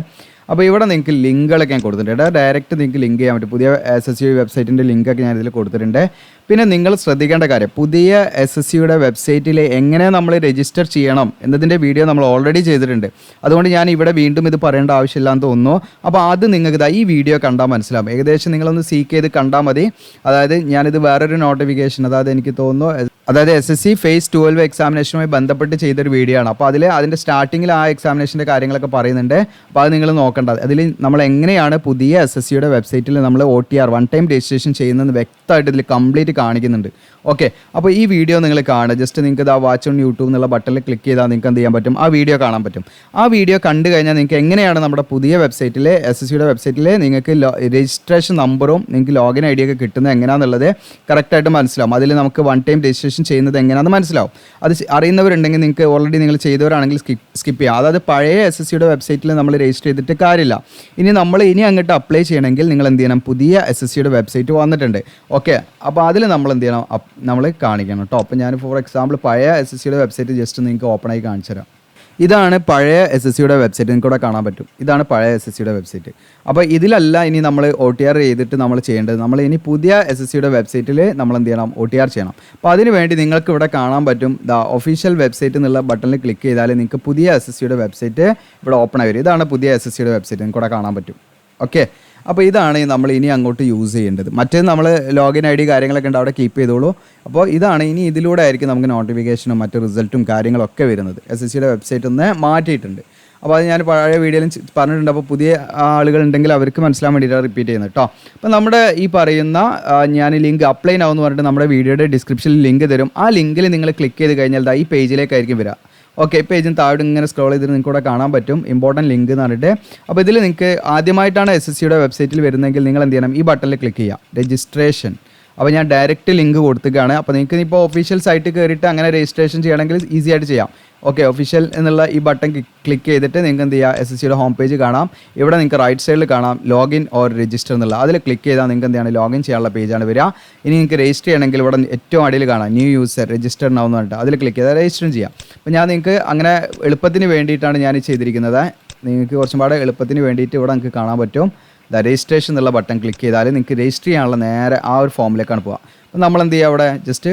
അപ്പോൾ ഇവിടെ നിങ്ങൾക്ക് ലിങ്കുകളൊക്കെ ഞാൻ കൊടുത്തിട്ടുണ്ട്. ഡയറക്റ്റ് നിങ്ങൾക്ക് ലിങ്ക് ചെയ്യാൻ പറ്റും. പുതിയ SSC വെബ്സൈറ്റിൻ്റെ ലിങ്കൊക്കെ ഞാൻ ഇതിൽ കൊടുത്തിട്ടുണ്ട്. പിന്നെ നിങ്ങൾ ശ്രദ്ധിക്കേണ്ട കാര്യം, പുതിയ SSCയുടെ വെബ്സൈറ്റിൽ എങ്ങനെ നമ്മൾ രജിസ്റ്റർ ചെയ്യണം എന്നതിൻ്റെ വീഡിയോ നമ്മൾ ഓൾറെഡി ചെയ്തിട്ടുണ്ട്. അതുകൊണ്ട് ഞാൻ ഇവിടെ വീണ്ടും ഇത് പറയേണ്ട ആവശ്യമില്ലാന്ന് തോന്നുന്നു. അപ്പോൾ അത് നിങ്ങൾക്ക് ഈ വീഡിയോ കണ്ടാൽ മനസ്സിലാവും. ഏകദേശം നിങ്ങളൊന്ന് സീക്ക് ചെയ്ത് കണ്ടാൽ മതി. അതായത് ഞാനിത് വേറൊരു നോട്ടിഫിക്കേഷൻ, അതായത് എനിക്ക് തോന്നുന്നു SSC ഫേസ് 12 എക്സാമിനേഷനുമായി ബന്ധപ്പെട്ട് ചെയ്തൊരു വീഡിയോ ആണ്. അപ്പോൾ അതിൻ്റെ സ്റ്റാർട്ടിങ്ങിൽ ആ എക്സാമിനേഷൻ്റെ കാര്യങ്ങളൊക്കെ പറയുന്നുണ്ട്. അപ്പോൾ അത് നിങ്ങൾ നോക്കേണ്ടത്, അതിൽ നമ്മൾ എങ്ങനെയാണ് പുതിയ SSCയുടെ വെബ്സൈറ്റിൽ നമ്മൾ OTR വൺ ടൈം രജിസ്ട്രേഷൻ ചെയ്യുന്നത് വ്യക്തമായിട്ട് ഇതിൽ കംപ്ലീറ്റ് കാണിക്കുന്നുണ്ട്. ഓക്കെ, അപ്പോൾ ഈ വീഡിയോ നിങ്ങൾ കാണുക. ജസ്റ്റ് നിങ്ങൾക്ക് ആ വാച്ച് ഓൺ യൂട്യൂബ് എന്നുള്ള ബട്ടണിൽ ക്ലിക്ക് ചെയ്താൽ നിങ്ങൾക്ക് എന്ത് ചെയ്യാൻ പറ്റും, ആ വീഡിയോ കാണാൻ പറ്റും. ആ വീഡിയോ കണ്ടു കഴിഞ്ഞാൽ നിങ്ങൾക്ക് എങ്ങനെയാണ് നമ്മുടെ പുതിയ വെബ്സൈറ്റിൽ SSCയുടെ വെബ്സൈറ്റിൽ നിങ്ങൾക്ക് രജിസ്ട്രേഷൻ നമ്പറും നിങ്ങൾക്ക് ലോഗിൻ ID ഒക്കെ കിട്ടുന്നത് എങ്ങനെയാണെന്നുള്ളത് കറക്റ്റായിട്ട് മനസ്സിലാവും. അതിൽ നമുക്ക് വൺ ടൈം രജിസ്ട്രേഷൻ ചെയ്യുന്നത് എങ്ങനെയാണെന്ന് മനസ്സിലാവും. അത് അറിയുന്നവരുണ്ടെങ്കിൽ നിങ്ങൾക്ക് ഓൾറെഡി നിങ്ങൾ ചെയ്തവരാണെങ്കിൽ സ്കിപ്പ് ചെയ്യാം. അതായത് പഴയ SSCയുടെ വെബ്സൈറ്റിൽ നമ്മൾ രജിസ്റ്റർ ചെയ്തിട്ട് കാര്യമില്ല. ഇനി അങ്ങോട്ട് അപ്ലൈ ചെയ്യണമെങ്കിൽ നിങ്ങൾ എന്ത് ചെയ്യണം, പുതിയ SSCയുടെ വെബ്സൈറ്റ് വന്നിട്ടുണ്ട്. ഓക്കെ, അപ്പോൾ അതിൽ നമ്മൾ എന്ത് ചെയ്യണം, നമ്മൾ കാണിക്കണം കേട്ടോ. അപ്പോൾ ഞാൻ ഫോർ എക്സാമ്പിൾ പഴയ SSCയുടെ വെബ്സൈറ്റ് ജസ്റ്റ് നിങ്ങൾക്ക് ഓപ്പൺ ആയി കാണിച്ചു തരാം. ഇതാണ് പഴയ SSCയുടെ വെബ്സൈറ്റ്, നിങ്ങൾക്ക് ഇവിടെ കാണാൻ പറ്റും. ഇതാണ് പഴയ SSCയുടെ വെബ്സൈറ്റ്. അപ്പോൾ ഇതിലല്ല ഇനി നമ്മൾ OTR ചെയ്തിട്ട് നമ്മൾ ചെയ്യേണ്ടത്. നമ്മൾ ഇനി പുതിയ SSCയുടെ വെബ്സൈറ്റിൽ നമ്മൾ എന്ത് ചെയ്യണം, OTR ചെയ്യണം. അപ്പോൾ അതിന് വേണ്ടി നിങ്ങൾക്ക് ഇവിടെ കാണാൻ പറ്റും ഒഫീഷ്യൽ വെബ്സൈറ്റ് എന്നുള്ള ബട്ടണിൽ ക്ലിക്ക് ചെയ്താൽ നിങ്ങൾക്ക് പുതിയ SSCയുടെ വെബ്സൈറ്റ് ഇവിടെ ഓപ്പൺ ആയി വരും. ഇതാണ് പുതിയ SSCയുടെ വെബ്സൈറ്റ്, നിങ്ങൾക്ക് ഇവിടെ കാണാൻ പറ്റും. ഓക്കെ, അപ്പോൾ ഇതാണ് നമ്മൾ ഇനി അങ്ങോട്ട് യൂസ് ചെയ്യേണ്ടത്. മറ്റേത് നമ്മൾ ലോഗിൻ ID കാര്യങ്ങളൊക്കെ ഉണ്ട്, അവിടെ കീപ്പ് ചെയ്തോളൂ. അപ്പോൾ ഇതാണ് ഇനി ഇതിലൂടെ ആയിരിക്കും നമുക്ക് നോട്ടിഫിക്കേഷനും മറ്റ് റിസൾട്ടും കാര്യങ്ങളൊക്കെ വരുന്നത്. SSCയുടെ വെബ്സൈറ്റ് ഒന്ന് മാറ്റിയിട്ടുണ്ട്. അപ്പോൾ അത് ഞാൻ പഴയ വീഡിയോയിലും പറഞ്ഞിട്ടുണ്ട്. അപ്പോൾ പുതിയ ആളുകളുണ്ടെങ്കിൽ അവർക്ക് മനസ്സിലാൻ വേണ്ടിയിട്ടാണ് റിപ്പീറ്റ് ചെയ്യുന്നത് കേട്ടോ. അപ്പോൾ നമ്മുടെ ഈ പറയുന്ന ഞാൻ ലിങ്ക് അപ്ലൈ ആവും എന്ന് പറഞ്ഞിട്ട് നമ്മുടെ വീഡിയോയുടെ ഡിസ്ക്രിപ്ഷനിൽ ലിങ്ക് തരും. ആ ലിങ്കിൽ നിങ്ങൾ ക്ലിക്ക് ചെയ്ത് കഴിഞ്ഞാൽ ഈ പേജിലേക്കായിരിക്കും വരിക. ഓക്കെ, പേജിന് താഴെ ഇങ്ങനെ സ്ക്രോൾ ചെയ്തിട്ട് നിങ്ങൾക്ക് ഇവിടെ കാണാൻ പറ്റും ഇമ്പോർട്ടൻറ്റ് ലിങ്ക് എന്ന് പറഞ്ഞിട്ട്. അപ്പോൾ ഇതിൽ നിങ്ങൾക്ക് ആദ്യമായിട്ടാണ് SSCയുടെ വെബ്സൈറ്റിൽ വരുന്നതെങ്കിൽ നിങ്ങൾ എന്ത് ചെയ്യണം, ഈ ബട്ടണിൽ ക്ലിക്ക് ചെയ്യുക, രജിസ്ട്രേഷൻ. അപ്പോൾ ഞാൻ ഡയറക്റ്റ് ലിങ്ക് കൊടുത്തുകയാണ്. അപ്പോൾ നിങ്ങൾക്ക് ഇപ്പോൾ ഒഫീഷ്യൽ സൈറ്റിൽ കയറിയിട്ട് അങ്ങനെ രജിസ്ട്രേഷൻ ചെയ്യണമെങ്കിൽ ഈസി ആയിട്ട് ചെയ്യാം. ഓക്കെ, ഒഫീഷ്യൽ എന്നുള്ള ഈ ബട്ടൺ ക്ലിക്ക് ചെയ്തിട്ട് നിങ്ങൾക്ക് എന്ത് ചെയ്യുക, SSCയുടെ ഹോം പേജ് കാണാം. ഇവിടെ നിങ്ങൾക്ക് റൈറ്റ് സൈഡിൽ കാണാം ലോഗിൻ ഓർ രജിസ്റ്റർ എന്നുള്ള, അതിൽ ക്ലിക്ക് ചെയ്താൽ നിങ്ങൾക്ക് എന്താണ് ലോഗിൻ ചെയ്യാനുള്ള പേജാണ് വരിക. ഇനി നിങ്ങൾക്ക് രജിസ്റ്റർ ചെയ്യണമെങ്കിൽ ഇവിടെ ഏറ്റവും അടിയിൽ കാണാം ന്യൂ യൂസർ രജിസ്റ്റർ നൗ എന്ന് പറഞ്ഞിട്ട് അതിൽ ക്ലിക്ക് ചെയ്താൽ രജിസ്റ്റർ ചെയ്യാം. അപ്പോൾ ഞാൻ നിങ്ങൾക്ക് അങ്ങനെ എളുപ്പത്തിന് വേണ്ടിയിട്ടാണ് ഞാൻ ചെയ്തിരിക്കുന്നത്. നിങ്ങൾക്ക് കുറച്ചും പാടെ എളുപ്പത്തിന് വേണ്ടിയിട്ട് ഇവിടെ നിങ്ങൾക്ക് കാണാൻ പറ്റും രജിസ്ട്രേഷൻ എന്നുള്ള ബട്ടൺ ക്ലിക്ക് ചെയ്താൽ നിങ്ങൾക്ക് രജിസ്റ്റർ ചെയ്യാനുള്ള നേരെ ആ ഒരു ഫോമിലേക്കാണ് പോവുക. അപ്പോൾ നമ്മൾ എന്ത് ചെയ്യുക, അവിടെ ജസ്റ്റ്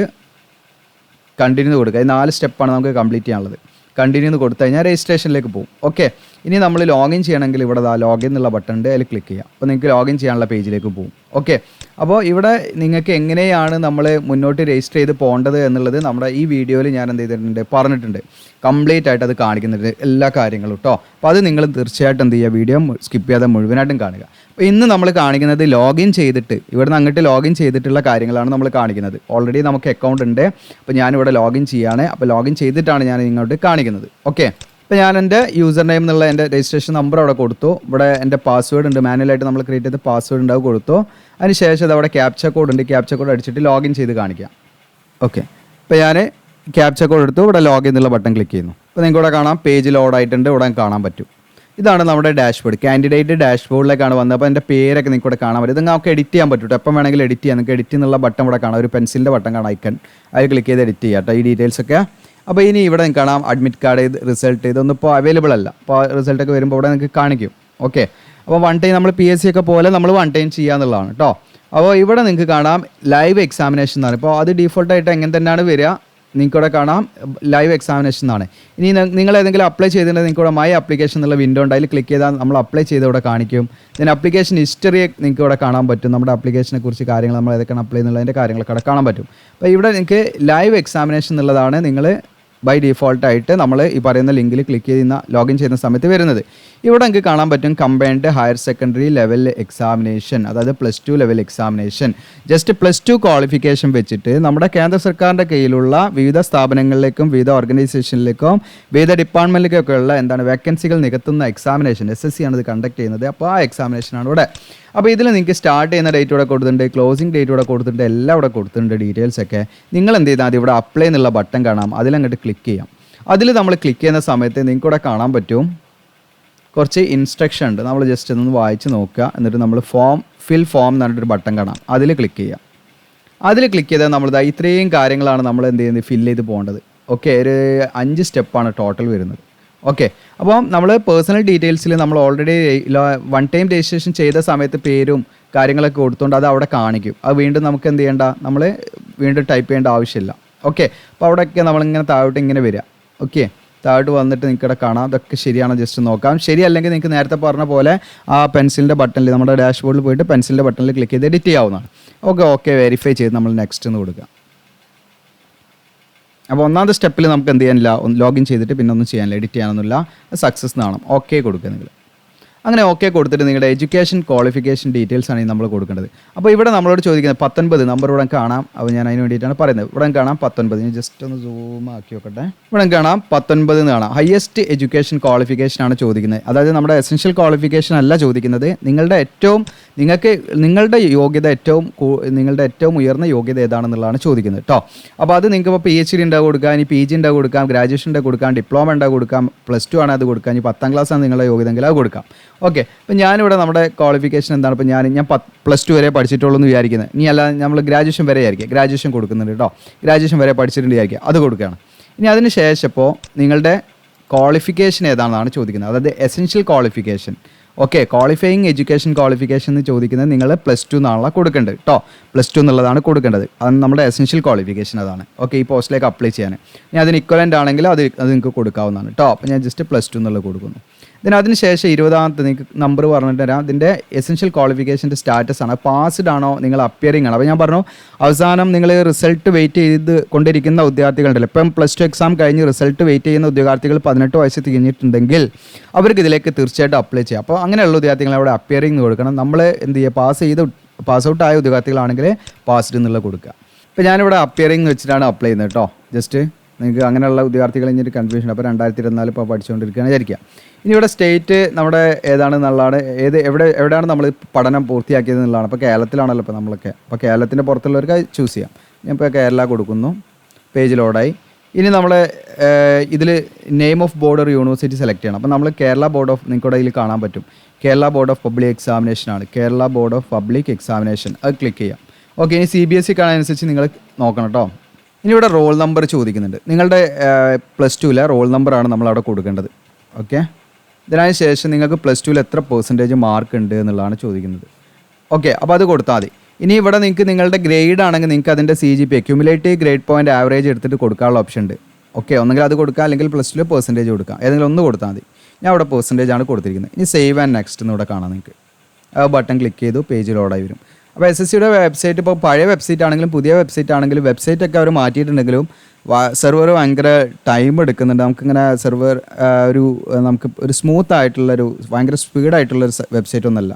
കണ്ടിന്യൂ കൊടുക്കുക. 4 സ്റ്റെപ്പാണ് നമുക്ക് കംപ്ലീറ്റ് ചെയ്യാനുള്ളത്. കണ്ടിന്യൂ കൊടുത്തു കഴിഞ്ഞാൽ രജിസ്ട്രേഷനിലേക്ക് പോകും. ഓക്കെ, ഇനി നമ്മൾ ലോഗിൻ ചെയ്യണമെങ്കിൽ ഇവിടെ ലോഗിൻ എന്നുള്ള ബട്ടൺ ഉണ്ട്, അതിൽ ക്ലിക്ക് ചെയ്യുക. അപ്പോൾ നിങ്ങൾക്ക് ലോഗിൻ ചെയ്യാനുള്ള പേജിലേക്ക് പോകും. ഓക്കെ, അപ്പോൾ ഇവിടെ നിങ്ങൾക്ക് എങ്ങനെയാണ് നമ്മൾ മുന്നോട്ട് രജിസ്റ്റർ ചെയ്ത് പോകേണ്ടത് എന്നുള്ളത് നമ്മുടെ ഈ വീഡിയോയിൽ ഞാൻ എന്ത് ചെയ്തിട്ടുണ്ട്, പറഞ്ഞിട്ടുണ്ട്. കംപ്ലീറ്റ് ആയിട്ട് അത് കാണിക്കുന്നുണ്ട് എല്ലാ കാര്യങ്ങളും കേട്ടോ. അപ്പോൾ അത് നിങ്ങൾ തീർച്ചയായിട്ടും എന്ത് ചെയ്യുക, വീഡിയോ സ്കിപ്പ് ചെയ്യാതെ മുഴുവനായിട്ടും കാണുക. അപ്പോൾ ഇന്ന് നമ്മൾ കാണിക്കുന്നത് ലോഗിൻ ചെയ്തിട്ട് ഇവിടുന്ന് അങ്ങോട്ട് ലോഗിൻ ചെയ്തിട്ടുള്ള കാര്യങ്ങളാണ് നമ്മൾ കാണിക്കുന്നത്. ഓൾറെഡി നമുക്ക് അക്കൗണ്ട് ഉണ്ട്. അപ്പോൾ ഞാനിവിടെ ലോഗിൻ ചെയ്യുകയാണ്. അപ്പോൾ ലോഗിൻ ചെയ്തിട്ടാണ് ഞാൻ ഇങ്ങോട്ട് കാണിക്കുന്നത്. ഓക്കെ, അപ്പോൾ ഞാൻ എൻ്റെ യൂസർ നെയിം എന്നുള്ള എൻ്റെ രജിസ്ട്രേഷൻ നമ്പർ അവിടെ കൊടുത്തു. ഇവിടെ എൻ്റെ പാസ്വേഡ് ഉണ്ട്, മാനുവലായിട്ട് നമ്മൾ ക്രിയേറ്റ് ചെയ്ത പാസ്വേഡ് ഉണ്ട്, അത് കൊടുത്തു. അതിന് ശേഷം അത് അവിടെ ക്യാപ്ച കോഡ് ഉണ്ട്, ക്യാപ്ച കോഡ് അടിച്ചിട്ട് ലോഗിൻ ചെയ്ത് കാണിക്കാം. ഓക്കെ, ഇപ്പോൾ ഞാൻ ക്യാപ്ച കോഡ് എടുത്തു, ഇവിടെ ലോഗിൻ എന്നുള്ള ബട്ടൺ ക്ലിക്ക് ചെയ്യുന്നു. അപ്പോൾ നിങ്ങൾക്ക് ഇവിടെ കാണാം പേജ് ലോഡ് ആയിട്ടുണ്ട്, ഇവിടെ കാണാൻ പറ്റും. ഇതാണ് നമ്മുടെ ഡാഷ്ബോർഡ്, കാൻഡിഡേറ്റ് ഡാഷ്ബോർഡിലേക്കാണ് വന്നത്. അപ്പോൾ എൻ്റെ പേരൊക്കെ നിങ്ങൾക്ക് ഇവിടെ കാണാൻ പറ്റും. ഇത് നമുക്ക് എഡിറ്റ് ചെയ്യാൻ പറ്റും. എപ്പം വേണമെങ്കിലും എഡിറ്റ് ചെയ്യാം. നിങ്ങൾക്ക് എഡിറ്റ് എന്നുള്ള ബട്ടൺ ഇവിടെ കാണാം, ഒരു പെൻസിലിൻ്റെ ബട്ടൺ കാണാം, ഐക്കൺ, അതിൽ ക്ലിക്ക് ചെയ്ത് എഡിറ്റ് ചെയ്യാം കേട്ടോ ഈ ഡീറ്റെയിൽസൊക്കെ. അപ്പോൾ ഇനി ഇവിടെ നിങ്ങൾക്ക് കാണാം അഡ്മിറ്റ് കാർഡ്, റിസൾട്ട്, ഇതൊന്നും ഇപ്പോൾ അവൈലബിൾ അല്ല. അപ്പോൾ റിസൾട്ടൊക്കെ വരുമ്പോൾ ഇവിടെ നിങ്ങൾക്ക് കാണിക്കും. ഓക്കെ, അപ്പോൾ 1 ടൈം നമ്മൾ PSC ഒക്കെ പോലെ നമ്മൾ 1 ടൈം ചെയ്യാന്നുള്ളതാണ് കേട്ടോ. അപ്പോൾ ഇവിടെ നിങ്ങൾക്ക് കാണാം ലൈവ് എക്സാമിനേഷൻ എന്നാണ്. ഇപ്പോൾ അത് ഡീഫോൾട്ടായിട്ട് എങ്ങനെ തന്നെയാണ് വരിക. നിങ്ങൾക്കിവിടെ കാണാം ലൈവ് എക്സാമിനേഷൻ എന്നാണ്. ഇനി നിങ്ങൾ ഏതെങ്കിലും അപ്ലൈ ചെയ്തിട്ടുണ്ടെങ്കിൽ നിങ്ങൾക്ക് ഇവിടെ മൈ ആപ്ലിക്കേഷൻ എന്നുള്ള വിൻഡോ ഉണ്ട്, അതിൽ ക്ലിക്ക് ചെയ്താൽ നമ്മൾ അപ്ലൈ ചെയ്ത് ഇവിടെ കാണിക്കും. ഇതിന് ആപ്ലിക്കേഷൻ ഹിസ്റ്ററി നിങ്ങൾക്ക് ഇവിടെ കാണാൻ പറ്റും. നമ്മുടെ ആപ്ലിക്കേഷനെ കുറിച്ച് കാര്യങ്ങൾ നമ്മൾ ഏതൊക്കെയാണ് അപ്ലൈ ചെയ്യുന്നതിൻ്റെ കാര്യങ്ങളൊക്കെ അവിടെ കാണാൻ പറ്റും. അപ്പോൾ ഇവിടെ നിങ്ങൾക്ക് ലൈവ് എക്സാമിനേഷൻ എന്നുള്ളതാണ് നിങ്ങൾ ബൈ ഡീഫോൾട്ടായിട്ട് നമ്മൾ ഈ പറയുന്ന ലിങ്കിൽ ക്ലിക്ക് ചെയ്യുന്ന ലോഗിൻ ചെയ്യുന്ന സമയത്ത് വരുന്നത്. ഇവിടെ നിങ്ങൾക്ക് കാണാൻ പറ്റും combined higher secondary level examination, അതായത് +2 ലെവൽ എക്സാമിനേഷൻ. ജസ്റ്റ് +2 ക്വാളിഫിക്കേഷൻ വെച്ചിട്ട് നമ്മുടെ കേന്ദ്ര സർക്കാരിൻ്റെ കീഴിലുള്ള വിവിധ സ്ഥാപനങ്ങളിലേക്കും വിവിധ ഓർഗനൈസേഷനിലേക്കും വിവിധ ഡിപ്പാർട്ട്മെൻറ്റിലേക്കൊക്കെ ഉള്ള വേക്കൻസികൾ നികത്തുന്ന എക്സാമിനേഷൻ SSC ആണ് ഇത് കണ്ടക്ട് ചെയ്യുന്നത്. അപ്പോൾ ആ എക്സാമിനേഷനാണ് ഇവിടെ. അപ്പോൾ ഇതിൽ നിങ്ങൾക്ക് സ്റ്റാർട്ട് ചെയ്യുന്ന ഡേറ്റ് ഇവിടെ കൊടുത്തിട്ടുണ്ട്, ക്ലോസിംഗ് ഡേറ്റ് ഇവിടെ കൊടുത്തിട്ടുണ്ട്, എല്ലാം ഇവിടെ കൊടുത്തിട്ടുണ്ട് ഡീറ്റെയിൽസൊക്കെ. നിങ്ങൾ എന്ത് ചെയ്താൽ ഇവിടെ അപ്ലൈ എന്നുള്ള ബട്ടൺ കാണാം, അതിലങ്ങോട്ട് ക്ലിക്ക് ചെയ്യാം. അതിൽ നമ്മൾ ക്ലിക്ക് ചെയ്യുന്ന സമയത്ത് നിങ്ങൾക്ക് ഇവിടെ കാണാൻ പറ്റും കുറച്ച് ഇൻസ്ട്രക്ഷൻ ഉണ്ട്. നമ്മൾ ജസ്റ്റ് ഒന്ന് വായിച്ച് നോക്കുക. എന്നിട്ട് നമ്മൾ ഫിൽ ഫോം എന്ന് പറഞ്ഞിട്ടൊരു ബട്ടൺ കാണാം, അതിൽ ക്ലിക്ക് ചെയ്യുക. അതിൽ ക്ലിക്ക് ചെയ്താൽ നമ്മൾ ഇത്രയും കാര്യങ്ങളാണ് നമ്മൾ എന്ത് ചെയ്യുന്നത്, ഫില്ല് ചെയ്ത് പോകേണ്ടത്. ഓക്കെ, ഒരു 5 സ്റ്റെപ്പാണ് ടോട്ടൽ വരുന്നത്. ഓക്കെ, അപ്പോൾ നമ്മൾ പേഴ്സണൽ ഡീറ്റെയിൽസിൽ നമ്മൾ ഓൾറെഡി 1 ടൈം രജിസ്ട്രേഷൻ ചെയ്ത സമയത്ത് പേരും കാര്യങ്ങളൊക്കെ കൊടുത്തുകൊണ്ട് അത് അവിടെ കാണിക്കും. അത് വീണ്ടും നമുക്ക് എന്ത് ചെയ്യേണ്ട, നമ്മൾ വീണ്ടും ടൈപ്പ് ചെയ്യേണ്ട ആവശ്യമില്ല. ഓക്കെ, അപ്പോൾ അവിടെയൊക്കെ നമ്മളിങ്ങനെ താഴോട്ട് ഇങ്ങനെ വരിക. ഓക്കെ, താഴോട്ട് വന്നിട്ട് നിങ്ങൾക്ക് ഇവിടെ കാണാം. അതൊക്കെ ശരിയാണോ ജസ്റ്റ് നോക്കാം. ശരിയല്ലെങ്കിൽ നിങ്ങൾക്ക് നേരത്തെ പറഞ്ഞ പോലെ ആ പെൻസിലിൻ്റെ ബട്ടണിൽ നമ്മുടെ ഡാഷ്ബോർഡിൽ പോയിട്ട് പെൻസിലിൻ്റെ ബട്ടണിൽ ക്ലിക്ക് ചെയ്ത് എഡിറ്റ് ചെയ്യാവുന്നതാണ്. ഓക്കെ, വെരിഫൈ ചെയ്ത് നമ്മൾ നെക്സ്റ്റ് എന്ന് കൊടുക്കുക. അപ്പോൾ 1ാമത്തെ സ്റ്റെപ്പിൽ നമുക്ക് എന്ത് ചെയ്യാനില്ല, ലോഗിൻ ചെയ്തിട്ട് പിന്നെ ഒന്നും ചെയ്യാനില്ല, എഡിറ്റ് ചെയ്യാനൊന്നുമില്ല. സക്സസ് എന്നാണ്. ഓക്കെ കൊടുക്കുക നിങ്ങൾ. അങ്ങനെ ഓക്കെ കൊടുത്തിട്ട് നിങ്ങളുടെ എഡ്യൂക്കേഷൻ ക്വാളിഫിക്കേഷൻ ഡീറ്റെയിൽസ് ആണ് നമ്മൾ കൊടുക്കേണ്ടത്. അപ്പോൾ ഇവിടെ നമ്മളോട് ചോദിക്കുന്നത് 19 നമ്പർ ഇവിടെ കാണാം. അപ്പോൾ ഞാൻ അതിന് വേണ്ടിയിട്ടാണ് പറയുന്നത്. ഇവിടെ കാണാം 19. ഞാൻ ജസ്റ്റ് ഒന്ന് സൂം ആക്കി നോക്കട്ടെ. ഇവിടെ കാണാം 19 എന്ന് കാണാം. ഹയസ്റ്റ് എഡ്യൂക്കേഷൻ ക്വാളിഫിക്കേഷൻ ആണ് ചോദിക്കുന്നത്. അതായത് നമ്മുടെ എസെൻഷ്യൽ ക്വാളിഫിക്കേഷൻ അല്ല ചോദിക്കുന്നത്. നിങ്ങളുടെ യോഗ്യത നിങ്ങളുടെ ഏറ്റവും ഉയർന്ന യോഗ്യത ഏതാണെന്നുള്ളതാണ് ചോദിക്കുന്നത് കേട്ടോ. അപ്പോൾ അത് നിങ്ങൾക്ക് ഇപ്പോൾ PhD ഉണ്ടാവും കൊടുക്കാം, ഇനി PG ഉണ്ടാവും കൊടുക്കാം, ഗ്രാജുവേഷൻ ഉണ്ടാവും കൊടുക്കാം, ഡിപ്ലോമ ഉണ്ടാവും കൊടുക്കാം, +2 ആണ് അത് കൊടുക്കാം, ഇനി 10ാം ക്ലാസ് ആണ് നിങ്ങളുടെ യോഗ്യതയെങ്കിൽ അത് കൊടുക്കാം. ഓക്കെ, അപ്പോൾ ഞാനിവിടെ നമ്മുടെ ക്വാളിഫിക്കേഷൻ എന്താണ്, ഇപ്പോൾ ഞാൻ +2 വരെ പഠിച്ചിട്ടുള്ളൂ എന്ന് വിചാരിക്കുന്നത്. ഇനി അല്ല, നമ്മൾ ഗ്രാജുവേഷൻ വരെ ആയിരിക്കും, ഗ്രാജുവേഷൻ കൊടുക്കുന്നുണ്ട് കേട്ടോ. ഗ്രാജുവേഷൻ വരെ പഠിച്ചിട്ടുണ്ട് വിചാരിക്കുക, അത് കൊടുക്കുകയാണ്. ഇനി അതിന് ശേഷം ഇപ്പോൾ നിങ്ങളുടെ ക്വാളിഫിക്കേഷൻ ഏതാണെന്നാണ് ചോദിക്കുന്നത്, അതായത് essential qualification. Okay, qualifying education qualification എന്ന് ചോദിക്കുന്നത് നിങ്ങൾ +2 എന്നാണല്ലോ കൊടുക്കേണ്ടത് കേട്ടോ. +2 എന്നുള്ളതാണ് കൊടുക്കേണ്ടത്. അത് നമ്മുടെ എസെൻഷ്യൽ ക്വാളിഫിക്കേഷൻ അതാണ്. ഓക്കെ, ഈ പോസ്റ്റിലേക്ക് അപ്ലൈ ചെയ്യാൻ ഇനി അതിന് ഇക്വലൻ്റ് ആണെങ്കിൽ അത് നിങ്ങൾക്ക് കൊടുക്കാവുന്നതാണ് കേട്ടോ. അപ്പോൾ ഞാൻ ജസ്റ്റ് +2 എന്നുള്ളത് കൊടുക്കുന്നു. അതിന് ശേഷം 20ാമത്തെ നിങ്ങൾക്ക് നമ്പർ പറഞ്ഞിട്ട് തരാം. ഇതിൻ്റെ എസെൻഷ്യൽ ക്വാളിഫിക്കേഷൻ്റെ സ്റ്റാറ്റസ് ആണ്, പാസ്ഡ് ആണോ, നിങ്ങൾ അപ്പിയറിംഗ് ആണ്. അപ്പോൾ ഞാൻ പറഞ്ഞു അവസാനം നിങ്ങൾ റിസൾട്ട് വെയിറ്റ് ചെയ്ത് കൊണ്ടിരിക്കുന്ന ഉദ്യോഗാർത്ഥികളുണ്ടല്ലോ. ഇപ്പം +2 എക്സാം കഴിഞ്ഞ് റിസൾട്ട് വെയിറ്റ് ചെയ്യുന്ന ഉദ്യോഗാർത്ഥികൾ 18 വയസ്സ് തികഞ്ഞിട്ടുണ്ടെങ്കിൽ അവർക്ക് ഇതിലേക്ക് തീർച്ചയായിട്ടും അപ്ലൈ ചെയ്യാം. അപ്പോൾ അങ്ങനെയുള്ള ഉദ്യോഗാർത്ഥികൾ അവിടെ അപ്പിയറിംഗ് കൊടുക്കണം. നമ്മൾ എന്ത് ചെയ്യുക, പാസ് ഔട്ട് ആയ ഉദ്യോഗാർത്ഥികളാണെങ്കിൽ പാസ്ഡ് എന്നുള്ളത് കൊടുക്കുക. ഇപ്പോൾ ഞാനിവിടെ അപ്പിയറിംഗ് വെച്ചിട്ടാണ് അപ്ലൈ ചെയ്യുന്നത് കേട്ടോ. ജസ്റ്റ് നിങ്ങൾക്ക് അങ്ങനെയുള്ള ഉദ്യോഗാർത്ഥികൾ ഇനി കൺഫ്യൂഷൻ. അപ്പോൾ 2024 ഇപ്പോൾ പഠിച്ചുകൊണ്ടിരിക്കുകയാണ് വിചാരിക്കുക. ഇനി ഇവിടെ സ്റ്റേറ്റ് നമ്മുടെ ഏതാണെന്നുള്ളതാണ്, എവിടെയാണ് നമ്മൾ പഠനം പൂർത്തിയാക്കിയത് എന്നുള്ളതാണ്. അപ്പോൾ കേരളത്തിലാണല്ലോ ഇപ്പോൾ നമ്മളൊക്കെ. അപ്പോൾ കേരളത്തിൻ്റെ പുറത്തുള്ളവർക്ക് ചൂസ് ചെയ്യാം. ഞാൻ ഇപ്പോൾ കേരള കൊടുക്കുന്നു, പേജ് ലോഡായി. ഇനി നമ്മൾ ഇതിൽ നെയിം ഓഫ് ബോർഡ് ഒരു യൂണിവേഴ്സിറ്റി സെലക്ട് ചെയ്യണം. അപ്പോൾ നമ്മൾ കേരള ബോർഡ് ഓഫ്, നിങ്ങൾക്ക് ഇതിൽ കാണാൻ പറ്റും, Kerala board of public examination ആണ്. Kerala board of public examination, അത് ക്ലിക്ക് ചെയ്യാം. ഓക്കെ, ഇനി CBSE കാണാനനുസരിച്ച് നിങ്ങൾ നോക്കണം കേട്ടോ. ഇനി ഇവിടെ റോൾ നമ്പർ ചോദിക്കുന്നുണ്ട്. നിങ്ങളുടെ +2 റോൾ നമ്പറാണ് നമ്മളവിടെ കൊടുക്കേണ്ടത്. ഓക്കെ, ഇതിനു ശേഷം നിങ്ങൾക്ക് +2 എത്ര % മാർക്ക് ഉണ്ട് എന്നുള്ളതാണ് ചോദിക്കുന്നത്. ഓക്കെ, അപ്പോൾ അത് കൊടുത്താൽ മതി. ഇനി ഇവിടെ നിങ്ങൾക്ക് നിങ്ങളുടെ ഗ്രേഡ് ആണെങ്കിൽ നിങ്ങൾക്ക് അതിൻ്റെ CGPA cumulative grade point average എടുത്തിട്ട് കൊടുക്കാനുള്ള ഓപ്ഷൻ ഉണ്ട്. ഓക്കെ, ഒന്നെങ്കിൽ അത് കൊടുക്കാം, അല്ലെങ്കിൽ +2 % കൊടുക്കാം. ഏതെങ്കിലും ഒന്ന് കൊടുത്താൽ മതി. ഞാൻ അവിടെ % ആണ് കൊടുത്തിരിക്കുന്നത്. ഇനി സേവ് ആൻഡ് നെക്സ്റ്റ് എന്നിവിടെ കാണാം. നിങ്ങൾക്ക് ആ ബട്ടൺ ക്ലിക്ക് ചെയ്തു, പേജ് ലോഡായി വരും. അപ്പോൾ SSCയുടെ വെബ്സൈറ്റ് ഇപ്പോൾ പഴയ വെബ്സൈറ്റ് ആണെങ്കിലും പുതിയ വെബ്സൈറ്റ് ആണെങ്കിലും വെബ്സൈറ്റൊക്കെ അവർ മാറ്റിയിട്ടുണ്ടെങ്കിലും സെർവർ ഭയങ്കര ടൈം എടുക്കുന്നുണ്ട്. നമുക്കിങ്ങനെ സെർവർ നമുക്ക് ഒരു സ്മൂത്ത് ആയിട്ടുള്ളൊരു ഭയങ്കര സ്പീഡായിട്ടുള്ളൊരു വെബ്സൈറ്റ് ഒന്നുമല്ല.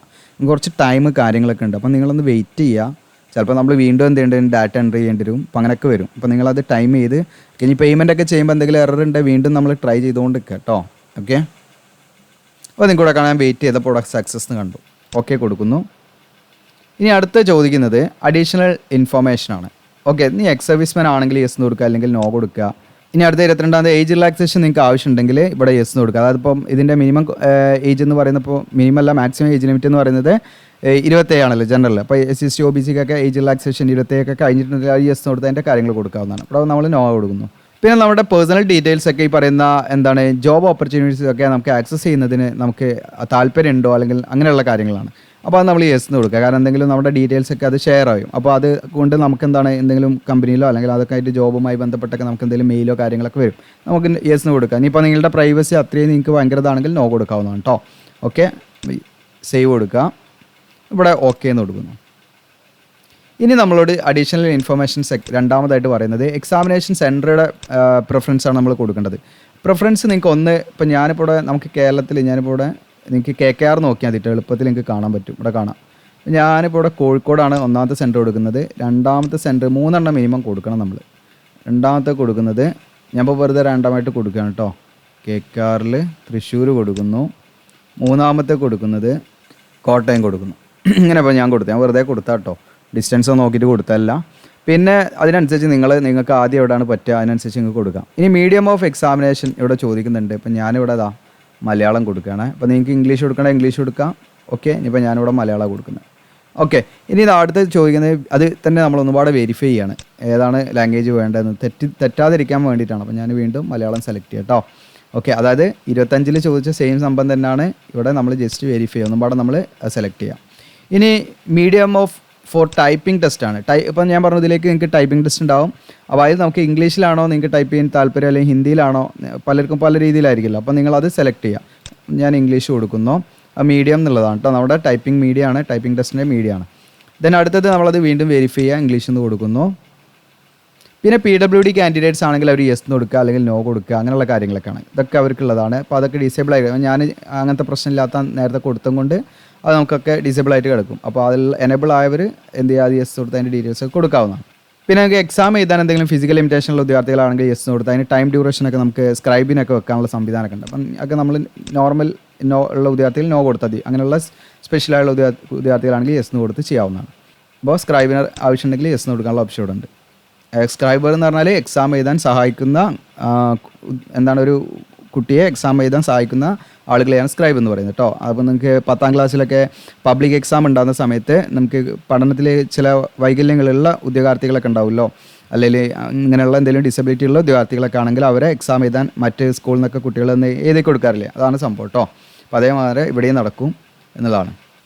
കുറച്ച് ടൈം കാര്യങ്ങളൊക്കെ ഉണ്ട്. അപ്പോൾ നിങ്ങളൊന്ന് വെയിറ്റ് ചെയ്യുക. ചിലപ്പോൾ നമ്മൾ വീണ്ടും എന്ത് ചെയ്യേണ്ടി ഡാറ്റ എൻട്രി ചെയ്യേണ്ടി വരും. അപ്പോൾ അങ്ങനെയൊക്കെ വരും. അപ്പോൾ നിങ്ങളത് ടൈം ചെയ്ത് ഇനി പേയ്മെൻ്റ് ഒക്കെ ചെയ്യുമ്പോൾ എന്തെങ്കിലും എറർ ഉണ്ടെങ്കിൽ വീണ്ടും നമ്മൾ ട്രൈ ചെയ്തുകൊണ്ട് നിൽക്കുക കേട്ടോ. ഓക്കെ, അപ്പോൾ നിങ്ങൾക്കൂടെ കാണാൻ വെയിറ്റ് ചെയ്തപ്പോൾ ഇവിടെ സക്സസ് എന്ന് കണ്ടു. ഓക്കെ കൊടുക്കുന്നു. ഇനി അടുത്ത ചോദിക്കുന്നത് അഡീഷണൽ ഇൻഫർമേഷനാണ്. ഓക്കെ, നീ എക്സ് സർവീസ്മാൻ ആണെങ്കിൽ യെസ് എന്ന് കൊടുക്കുക, അല്ലെങ്കിൽ നോ കൊടുക്കുക. ഇനി അടുത്ത 22ാമത്തെ ഏജ് റിലാക്സേഷൻ നിങ്ങൾക്ക് ആവശ്യമുണ്ടെങ്കിൽ ഇവിടെ യെസ് എന്ന് കൊടുക്കുക. അതായത് ഇപ്പം ഇതിൻ്റെ മിനിമം ഏജ് എന്ന് പറയുന്നപ്പോൾ മിനിമം അല്ല മാക്സിമം ഏജ് ലിമിറ്റ് എന്ന് പറയുന്നത് 27 ആണല്ലോ ജനറൽ. അപ്പോൾ SC OBCക്കൊക്കെ ഏജ് റിലാക്സേഷൻ 27 കഴിഞ്ഞിട്ടുണ്ടെങ്കിൽ യെസ് എന്ന് കൊടുത്താൽ അതിൻ്റെ കാര്യങ്ങൾ കൊടുക്കാവുന്നതാണ്. അപ്പോൾ നമ്മൾ നോ കൊടുക്കുന്നു. പിന്നെ നമ്മുടെ പേഴ്സണൽ ഡീറ്റെയിൽസ് ഒക്കെ ഈ പറയുന്ന എന്താണ് ജോബ് ഓപ്പർച്യൂണിറ്റീസ് ഒക്കെ നമുക്ക് ആക്സസ് ചെയ്യുന്നതിന് നമുക്ക് താല്പര്യമുണ്ടോ അല്ലെങ്കിൽ അങ്ങനെയുള്ള കാര്യങ്ങളാണ്. അപ്പോൾ അത് നമ്മൾ യെസ് എന്ന് കൊടുക്കുക. കാരണം എന്തെങ്കിലും നമ്മുടെ ഡീറ്റെയിൽസ് ഒക്കെ അത് ഷെയർ ആവും. അപ്പോൾ അത് കൊണ്ട് നമുക്ക് എന്താണ് എന്തെങ്കിലും കമ്പനിയിലോ അല്ലെങ്കിൽ അതൊക്കെ ആയിട്ട് ജോബുമായി ബന്ധപ്പെട്ടൊക്കെ നമുക്ക് എന്തെങ്കിലും മെയിലോ കാര്യങ്ങളൊക്കെ വരും. നമുക്ക് യെസ് എന്ന് കൊടുക്കുക. ഇനിയിപ്പോൾ നിങ്ങളുടെ പ്രൈവസി അത്രയും നിങ്ങൾക്ക് ഭയങ്കരതാണെങ്കിൽ നോ കൊടുക്കാവുന്നതാണ് കേട്ടോ. ഓക്കെ, സേവ് കൊടുക്കുക. ഇവിടെ ഓക്കെ എന്ന് കൊടുക്കുന്നു. ഇനി നമ്മളോട് അഡീഷണൽ ഇൻഫർമേഷൻ രണ്ടാമതായിട്ട് പറയുന്നത് എക്സാമിനേഷൻ സെൻറ്ററുടെ പ്രിഫറൻസ് ആണ് നമ്മൾ കൊടുക്കേണ്ടത്. പ്രിഫറൻസ് നിങ്ങൾക്ക് ഇപ്പോൾ ഞാനിപ്പോൾ ഇവിടെ നമുക്ക് കേരളത്തിൽ ഞാനിപ്പോൾ ഇവിടെ നിങ്ങൾക്ക് KKR നോക്കിയാൽ മതിട്ട് എളുപ്പത്തിൽ നിങ്ങൾക്ക് കാണാൻ പറ്റും. ഇവിടെ കാണാം. ഞാനിപ്പോൾ ഇവിടെ കോഴിക്കോടാണ് ഒന്നാമത്തെ സെൻറ്റർ കൊടുക്കുന്നത്. രണ്ടാമത്തെ സെൻറ്റർ 3 മിനിമം കൊടുക്കണം നമ്മൾ. രണ്ടാമത്തെ കൊടുക്കുന്നത് ഞാനിപ്പോൾ വെറുതെ രണ്ടാമായിട്ട് കൊടുക്കുകയാണ് കേട്ടോ. KKRൽ തൃശ്ശൂർ കൊടുക്കുന്നു. മൂന്നാമത്തെ കൊടുക്കുന്നത് കോട്ടയം കൊടുക്കുന്നു. ഇങ്ങനെ ഇപ്പോൾ ഞാൻ വെറുതെ കൊടുത്താൽ കേട്ടോ, ഡിസ്റ്റൻസ് നോക്കിയിട്ട് കൊടുത്തല്ല. പിന്നെ അതിനനുസരിച്ച് നിങ്ങൾക്ക് ആദ്യം എവിടെയാണ് പറ്റുക അതിനനുസരിച്ച് നിങ്ങൾക്ക് കൊടുക്കാം. ഇനി മീഡിയം ഓഫ് എക്സാമിനേഷൻ ഇവിടെ ചോദിക്കുന്നുണ്ട്. ഇപ്പം ഞാനിവിടെ മലയാളം കൊടുക്കുകയാണ്. അപ്പോൾ നിങ്ങൾക്ക് ഇംഗ്ലീഷ് കൊടുക്കണേ ഇംഗ്ലീഷ് കൊടുക്കാം. ഓക്കെ, ഇനിയിപ്പോൾ ഞാനിവിടെ മലയാളം കൊടുക്കുന്നത്. ഓക്കെ, ഇനി ഇത് അടുത്ത് ചോദിക്കുന്നത് അത് തന്നെ നമ്മൾ ഒരുപാട് വെരിഫൈ ചെയ്യാണ് ഏതാണ് ലാംഗ്വേജ് വേണ്ടതെന്ന് തെറ്റാതിരിക്കാൻ വേണ്ടിയിട്ടാണ്. അപ്പോൾ ഞാൻ വീണ്ടും മലയാളം സെലക്ട് ചെയ്യാം കേട്ടോ. ഓക്കെ, അതായത് 25-ൽ ചോദിച്ച സെയിം സംഭവം തന്നെയാണ് ഇവിടെ നമ്മൾ ജസ്റ്റ് വെരിഫൈ ചെയ്യുക. ഒന്നുപാടെ നമ്മൾ സെലക്ട് ചെയ്യാം. ഇനി മീഡിയം ഓഫ് ഫോർ ടൈപ്പിംഗ് ടെസ്റ്റാണ്. ഇപ്പം ഞാൻ പറഞ്ഞതിലേക്ക് നിങ്ങൾക്ക് ടൈപ്പിംഗ് ടെസ്റ്റ് ഉണ്ടാവും. അപ്പോൾ അതിൽ നമുക്ക് ഇംഗ്ലീഷിലാണോ നിങ്ങൾക്ക് ടൈപ്പ് ചെയ്യാൻ താല്പര്യം അല്ലെങ്കിൽ ഹിന്ദിയിലാണോ, പലർക്കും പല രീതിയിലായിരിക്കില്ല. അപ്പോൾ നിങ്ങളത് സെലക്ട് ചെയ്യുക. ഞാൻ ഇംഗ്ലീഷ് കൊടുക്കുന്നു. മീഡിയം എന്നുള്ളതാണ് കേട്ടോ. നമ്മുടെ ടൈപ്പിംഗ് മീഡിയം ആണ്, ടൈപ്പിംഗ് ടെസ്റ്റിൻ്റെ മീഡിയം ആണ്. ദെൻ അടുത്തത് നമ്മളത് വീണ്ടും വെരിഫൈ ചെയ്യുക, ഇംഗ്ലീഷിൽ നിന്ന് കൊടുക്കുന്നു. പിന്നെ PWD കാൻഡിഡേറ്റ്സ് ആണെങ്കിൽ അവർ യെസ് കൊടുക്കുക അല്ലെങ്കിൽ നോ കൊടുക്കുക, അങ്ങനെയുള്ള കാര്യങ്ങളൊക്കെയാണ്. ഇതൊക്കെ അവർക്കുള്ളതാണ്. അപ്പോൾ അതൊക്കെ ഡിസേബിൾ ആയി. ഞാൻ അങ്ങനത്തെ പ്രശ്നമില്ലാത്ത നേരത്തെ കൊടുത്തും കൊണ്ട് അത് നമുക്കൊക്കെ ഡിസേബിൾ ആയിട്ട് കിടക്കും. അപ്പോൾ അതിൽ എനേബിൾ ആയവർ എന്ത് ചെയ്യുക, അത് യെസ് കൊടുത്ത് അതിൻ്റെ ഡീറ്റെയിൽസ് കൊടുക്കാവുന്നതാണ്. പിന്നെ നമുക്ക് എക്സാം എഴുതാൻ എന്തെങ്കിലും ഫിസിക്കൽ ലിമിറ്റേഷനുള്ള ഉദ്യോഗാർത്ഥികളാണെങ്കിൽ യെസ് കൊടുത്ത് അതിന് ടൈം ഡ്യൂറേഷനൊക്കെ നമുക്ക് സ്ക്രൈബിനൊക്കെ വെക്കാനുള്ള സംവിധാനമൊക്കെ ഉണ്ട്. അപ്പം ഒക്കെ നമ്മൾ നോർമൽ ഉള്ള ഉദ്യോഗാർത്ഥികൾ നോ കൊടുത്താൽ മതി. അങ്ങനെയുള്ള സ്പെഷ്യലായുള്ള ഉദ്യോഗാർത്ഥികളാണെങ്കിൽ യെസ് കൊടുത്ത് ചെയ്യാവുന്നതാണ്. അപ്പോൾ സ്ക്രൈബിന് ആവശ്യമുണ്ടെങ്കിൽ യെസ് കൊടുക്കാനുള്ള ഓപ്ഷൻ ഇവിടെ ഉണ്ട്. സ്ക്രൈബർ എന്ന് പറഞ്ഞാൽ എക്സാം എഴുതാൻ സഹായിക്കുന്ന ഒരു കുട്ടിയെ എക്സാം എഴുതാൻ സഹായിക്കുന്ന ആളുകളെയാണ് സ്ക്രൈബ് എന്ന് പറയുന്നത് കേട്ടോ. അപ്പോൾ നിങ്ങൾക്ക് 10ാം ക്ലാസ്സിലൊക്കെ പബ്ലിക് എക്സാം ഉണ്ടാകുന്ന സമയത്ത് നമുക്ക് പഠനത്തിൽ ചില വൈകല്യങ്ങളുള്ള ഉദ്യോഗാർത്ഥികളൊക്കെ ഉണ്ടാവുമല്ലോ, അല്ലെങ്കിൽ ഇങ്ങനെയുള്ള എന്തെങ്കിലും ഡിസബിലിറ്റി ഉള്ള ഉദ്യോഗാർത്ഥികളൊക്കെ ആണെങ്കിൽ അവരെ എക്സാം എഴുതാൻ മറ്റ് സ്കൂളിൽ നിന്നൊക്കെ കുട്ടികളൊന്ന് എഴുതി കൊടുക്കാറില്ലേ, അതാണ് സംഭവം കേട്ടോ. അപ്പോൾ അതേമാതിരി ഇവിടെയും നടക്കും എന്നുള്ളതാണ്.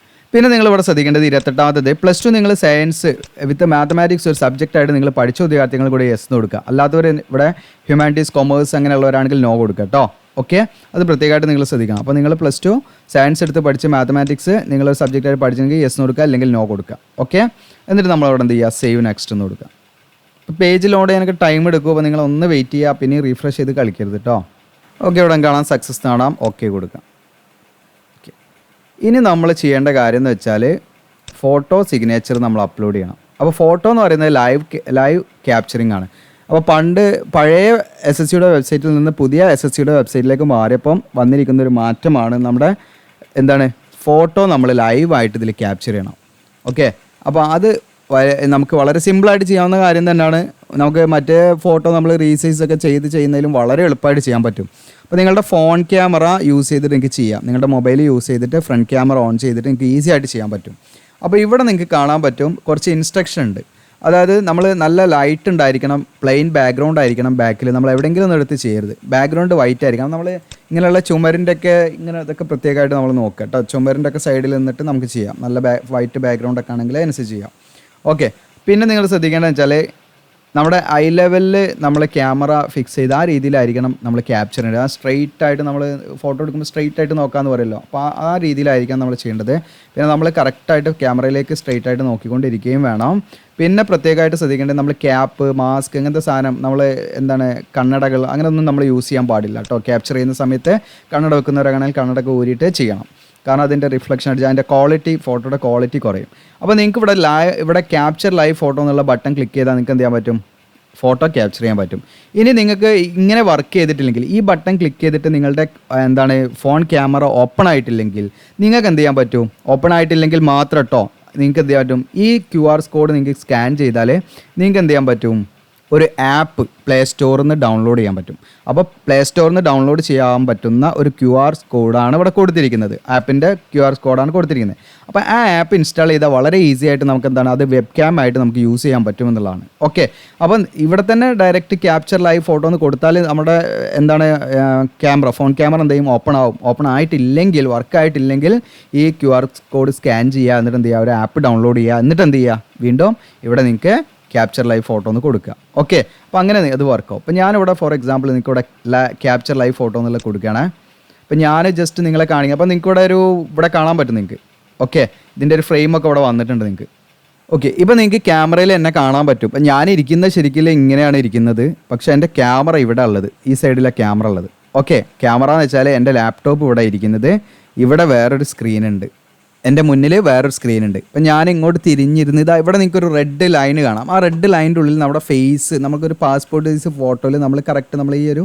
പിന്നെ നിങ്ങൾ ഇവിടെ ശ്രദ്ധിക്കേണ്ടത് 28ാമത്തേത് +2 നിങ്ങൾ സയൻസ് വിത്ത് മാത്തമാറ്റിക്സ് ഒരു സബ്ജക്റ്റായിട്ട് നിങ്ങൾ പഠിച്ച ഉദ്യോഗാർത്ഥികൾ കൂടെ യെസ് കൊടുക്കുക. അല്ലാത്തവർ ഇവിടെ ഹ്യൂമാനിറ്റീസ് കൊമേഴ്സ് അങ്ങനെയുള്ളവരാണെങ്കിൽ നോ കൊടുക്കുക കേട്ടോ. ഓക്കെ, അത് പ്രത്യേകമായിട്ട് നിങ്ങൾ ശ്രദ്ധിക്കണം. അപ്പോൾ നിങ്ങൾ +2 സയൻസ് എടുത്ത് പഠിച്ച് മാത്തമാറ്റിക്സ് നിങ്ങളൊരു സബ്ജക്റ്റായിട്ട് പഠിച്ചെങ്കിൽ യെസ് കൊടുക്കുക അല്ലെങ്കിൽ നോ കൊടുക്കുക. ഓക്കെ, എന്നിട്ട് നമ്മളവിടെ എന്ത് ചെയ്യുക, സേവ് നെക്സ്റ്റ് എന്ന് കൊടുക്കുക. ഇപ്പോൾ പേജ് ലോഡ് ചെയ്യാനൊക്കെ ടൈം എടുക്കും. അപ്പോൾ നിങ്ങൾ ഒന്ന് വെയിറ്റ് ചെയ്യുക, പിന്നെ റീഫ്രഷ് ചെയ്ത് കളിക്കരുത് കേട്ടോ. ഓക്കെ, ഇവിടെ കാണാം സക്സസ് കാണാം. ഓക്കെ കൊടുക്കാം. ഇനി നമ്മൾ ചെയ്യേണ്ട കാര്യം എന്ന് വെച്ചാൽ ഫോട്ടോ സിഗ്നേച്ചർ നമ്മൾ അപ്ലോഡ് ചെയ്യണം. അപ്പോൾ ഫോട്ടോ എന്ന് പറയുന്നത് ലൈവ് ക്യാപ്ചറിങ് ആണ്. അപ്പോൾ പണ്ട് പഴയ SSCയുടെ വെബ്സൈറ്റിൽ നിന്ന് പുതിയ SSCയുടെ വെബ്സൈറ്റിലേക്ക് മാറിയപ്പം വന്നിരിക്കുന്ന ഒരു മാറ്റമാണ് നമ്മുടെ എന്താണ് ഫോട്ടോ നമ്മൾ ലൈവായിട്ട് ഇതിൽ ക്യാപ്ചർ ചെയ്യണം. ഓക്കെ, അപ്പോൾ അത് നമുക്ക് വളരെ സിമ്പിളായിട്ട് ചെയ്യാവുന്ന കാര്യം തന്നെയാണ്. നമുക്ക് മറ്റേ ഫോട്ടോ നമ്മൾ റീസൈസ് ഒക്കെ ചെയ്യുന്നതിലും വളരെ എളുപ്പമായിട്ട് ചെയ്യാൻ പറ്റും. അപ്പോൾ നിങ്ങളുടെ ഫോൺ ക്യാമറ യൂസ് ചെയ്തിട്ട് നിങ്ങൾക്ക് ചെയ്യാം. നിങ്ങളുടെ മൊബൈൽ യൂസ് ചെയ്തിട്ട് ഫ്രണ്ട് ക്യാമറ ഓൺ ചെയ്തിട്ട് നിങ്ങൾക്ക് ഈസി ആയിട്ട് ചെയ്യാൻ പറ്റും. അപ്പോൾ ഇവിടെ നിങ്ങൾക്ക് കാണാൻ പറ്റും കുറച്ച് ഇൻസ്ട്രക്ഷൻ ഉണ്ട്. അതായത് നമ്മൾ നല്ല ലൈറ്റ് ഉണ്ടായിരിക്കണം, പ്ലെയിൻ ബാക്ക്ഗ്രൗണ്ട് ആയിരിക്കണം, ബാക്കിൽ നമ്മൾ എവിടെയെങ്കിലും ഒന്നും എടുത്ത് ചെയ്യരുത്. ബാക്ക്ഗ്രൗണ്ട് വൈറ്റ് ആയിരിക്കണം. നമ്മൾ ഇങ്ങനെയുള്ള ചുമരിൻ്റെ ഒക്കെ ഇങ്ങനെ ഇതൊക്കെ പ്രത്യേകമായിട്ട് നമ്മൾ നോക്കുക കേട്ടോ. ചുമരിൻ്റെ ഒക്കെ സൈഡിൽ നിന്നിട്ട് നമുക്ക് ചെയ്യാം. നല്ല വൈറ്റ് ബാക്ക്ഗ്രൗണ്ട് ഒക്കെ ആണെങ്കിൽ അതിനനുസരിച്ച് ചെയ്യാം. ഓക്കെ, പിന്നെ നിങ്ങൾ ശ്രദ്ധിക്കേണ്ടതെന്ന് വെച്ചാൽ നമ്മുടെ ഐ ലെവലിൽ നമ്മൾ ക്യാമറ ഫിക്സ് ചെയ്ത് ആ രീതിയിലായിരിക്കണം നമ്മൾ ക്യാപ്ചർ ചെയ്യേണ്ടത്. ആ സ്ട്രെയിറ്റ് ആയിട്ട് നമ്മൾ ഫോട്ടോ എടുക്കുമ്പോൾ സ്ട്രെയിറ്റ് ആയിട്ട് നോക്കാമെന്ന് പറയുമല്ലോ, അപ്പോൾ ആ രീതിയിലായിരിക്കാം നമ്മൾ ചെയ്യേണ്ടത്. പിന്നെ നമ്മൾ കറക്റ്റായിട്ട് ക്യാമറയിലേക്ക് സ്ട്രെയിറ്റ് ആയിട്ട് നോക്കിക്കൊണ്ടിരിക്കുകയും വേണം. പിന്നെ പ്രത്യേകമായിട്ട് ശ്രദ്ധിക്കേണ്ടത് നമ്മൾ ക്യാപ്പ്, മാസ്ക്, ഇങ്ങനത്തെ സാധനം നമ്മൾ എന്താണ് കണ്ണടകൾ അങ്ങനെയൊന്നും നമ്മൾ യൂസ് ചെയ്യാൻ പാടില്ല കേട്ടോ. ക്യാപ്ചർ ചെയ്യുന്ന സമയത്ത് കണ്ണട വെക്കുന്നവരാണെങ്കിൽ കണ്ണടക്ക് ഊരിയിട്ട് ചെയ്യണം. കാരണം അതിൻ്റെ റിഫ്ലക്ഷൻ അടിച്ച് അതിൻ്റെ ക്വാളിറ്റി, ഫോട്ടോയുടെ ക്വാളിറ്റി കുറയും. അപ്പോൾ നിങ്ങൾക്ക് ഇവിടെ ക്യാപ്ചർ ലൈവ് ഫോട്ടോ എന്നുള്ള ബട്ടൺ ക്ലിക്ക് ചെയ്താൽ നിങ്ങൾക്ക് എന്ത് ചെയ്യാൻ പറ്റും? ഫോട്ടോ ക്യാപ്ചർ ചെയ്യാൻ പറ്റും. ഇനി നിങ്ങൾക്ക് ഇങ്ങനെ വർക്ക് ചെയ്തിട്ടില്ലെങ്കിൽ ഈ ബട്ടൺ ക്ലിക്ക് ചെയ്തിട്ട് നിങ്ങളുടെ എന്താണ് ഫോൺ ക്യാമറ ഓപ്പൺ ആയിട്ടില്ലെങ്കിൽ നിങ്ങൾക്ക് എന്ത് ചെയ്യാൻ പറ്റും? ഓപ്പൺ ആയിട്ടില്ലെങ്കിൽ മാത്രം കേട്ടോ നിങ്ങൾക്ക് എന്ത് ചെയ്യാൻ പറ്റും? ഈ QR കോഡ് നിങ്ങൾക്ക് സ്കാൻ ചെയ്താൽ നിങ്ങൾക്ക് എന്ത് ചെയ്യാൻ പറ്റും? ഒരു ആപ്പ് പ്ലേ സ്റ്റോറിൽ നിന്ന് ഡൗൺലോഡ് ചെയ്യാൻ പറ്റും. അപ്പോൾ പ്ലേ സ്റ്റോറിൽ നിന്ന് ഡൗൺലോഡ് ചെയ്യാൻ പറ്റുന്ന ഒരു QR കോഡാണ് ഇവിടെ കൊടുത്തിരിക്കുന്നത്. ആപ്പിൻ്റെ QR കോഡാണ് കൊടുത്തിരിക്കുന്നത്. അപ്പോൾ ആ ആപ്പ് ഇൻസ്റ്റാൾ ചെയ്താൽ വളരെ ഈസി ആയിട്ട് നമുക്ക് എന്താണ് അത് വെബ് ക്യാം ആയിട്ട് നമുക്ക് യൂസ് ചെയ്യാൻ പറ്റുമെന്നുള്ളതാണ്. ഓക്കെ, അപ്പം ഇവിടെ തന്നെ ഡയറക്റ്റ് ക്യാപ്ചർ ലൈവ് ഫോട്ടോ എന്ന് കൊടുത്താൽ നമ്മുടെ എന്താണ് ഫോൺ ക്യാമറ എന്ത് ചെയ്യും? ഓപ്പൺ ആവും. ഓപ്പൺ ആയിട്ടില്ലെങ്കിൽ, വർക്ക് ആയിട്ടില്ലെങ്കിൽ ഈ QR കോഡ് സ്കാൻ ചെയ്യുക, എന്നിട്ട് എന്ത് ചെയ്യുക? ഒരു ആപ്പ് ഡൗൺലോഡ് ചെയ്യുക, എന്നിട്ട് എന്ത് ചെയ്യുക? വീണ്ടും ഇവിടെ നിങ്ങൾക്ക് ക്യാപ്ചർ ലൈവ് ഫോട്ടോ എന്ന് കൊടുക്കുക. ഓക്കെ, അപ്പോൾ അങ്ങനെ അത് വർക്കാവും. അപ്പോൾ ഞാനിവിടെ ഫോർ എക്സാമ്പിൾ നിങ്ങൾക്ക് ഇവിടെ ക്യാപ്ചർ ലൈവ് ഫോട്ടോ എന്നുള്ളത് കൊടുക്കുകയാണ്. അപ്പോൾ ഞാൻ ജസ്റ്റ് നിങ്ങളെ കാണിക്കുക. അപ്പോൾ നിങ്ങൾക്ക് ഇവിടെ കാണാൻ പറ്റും നിങ്ങൾക്ക്. ഓക്കെ, ഇതിൻ്റെ ഒരു ഫ്രെയിമൊക്കെ ഇവിടെ വന്നിട്ടുണ്ട് നിങ്ങൾക്ക്. ഓക്കെ, ഇപ്പോൾ നിങ്ങൾക്ക് ക്യാമറയിൽ എന്നെ കാണാൻ പറ്റും. അപ്പോൾ ഞാൻ ഇരിക്കുന്നത് ശരിക്കും ഇങ്ങനെയാണ് ഇരിക്കുന്നത്, പക്ഷേ എൻ്റെ ക്യാമറ ഇവിടെ ഉള്ളത്, ഈ സൈഡിലെ ക്യാമറ ഉള്ളത്. ഓക്കെ, ക്യാമറ എന്ന് വെച്ചാൽ എൻ്റെ ലാപ്ടോപ്പ് ഇവിടെ ഇരിക്കുന്നത്, ഇവിടെ വേറൊരു സ്ക്രീൻ ഉണ്ട്, എൻ്റെ മുന്നിൽ വേറൊരു സ്ക്രീൻ ഉണ്ട്. ഇപ്പം ഞാൻ ഇങ്ങോട്ട് തിരിഞ്ഞിരുന്ന് ഇതാ ഇവിടെ നിങ്ങൾക്കൊരു റെഡ് ലൈൻ കാണാം. ആ റെഡ് ലൈനിൻ്റെ ഉള്ളിൽ നമ്മുടെ ഫേസ്, നമുക്കൊരു പാസ്പോർട്ട് സൈസ് ഫോട്ടോയിൽ നമ്മൾ കറക്റ്റ് നമ്മൾ ഈ ഒരു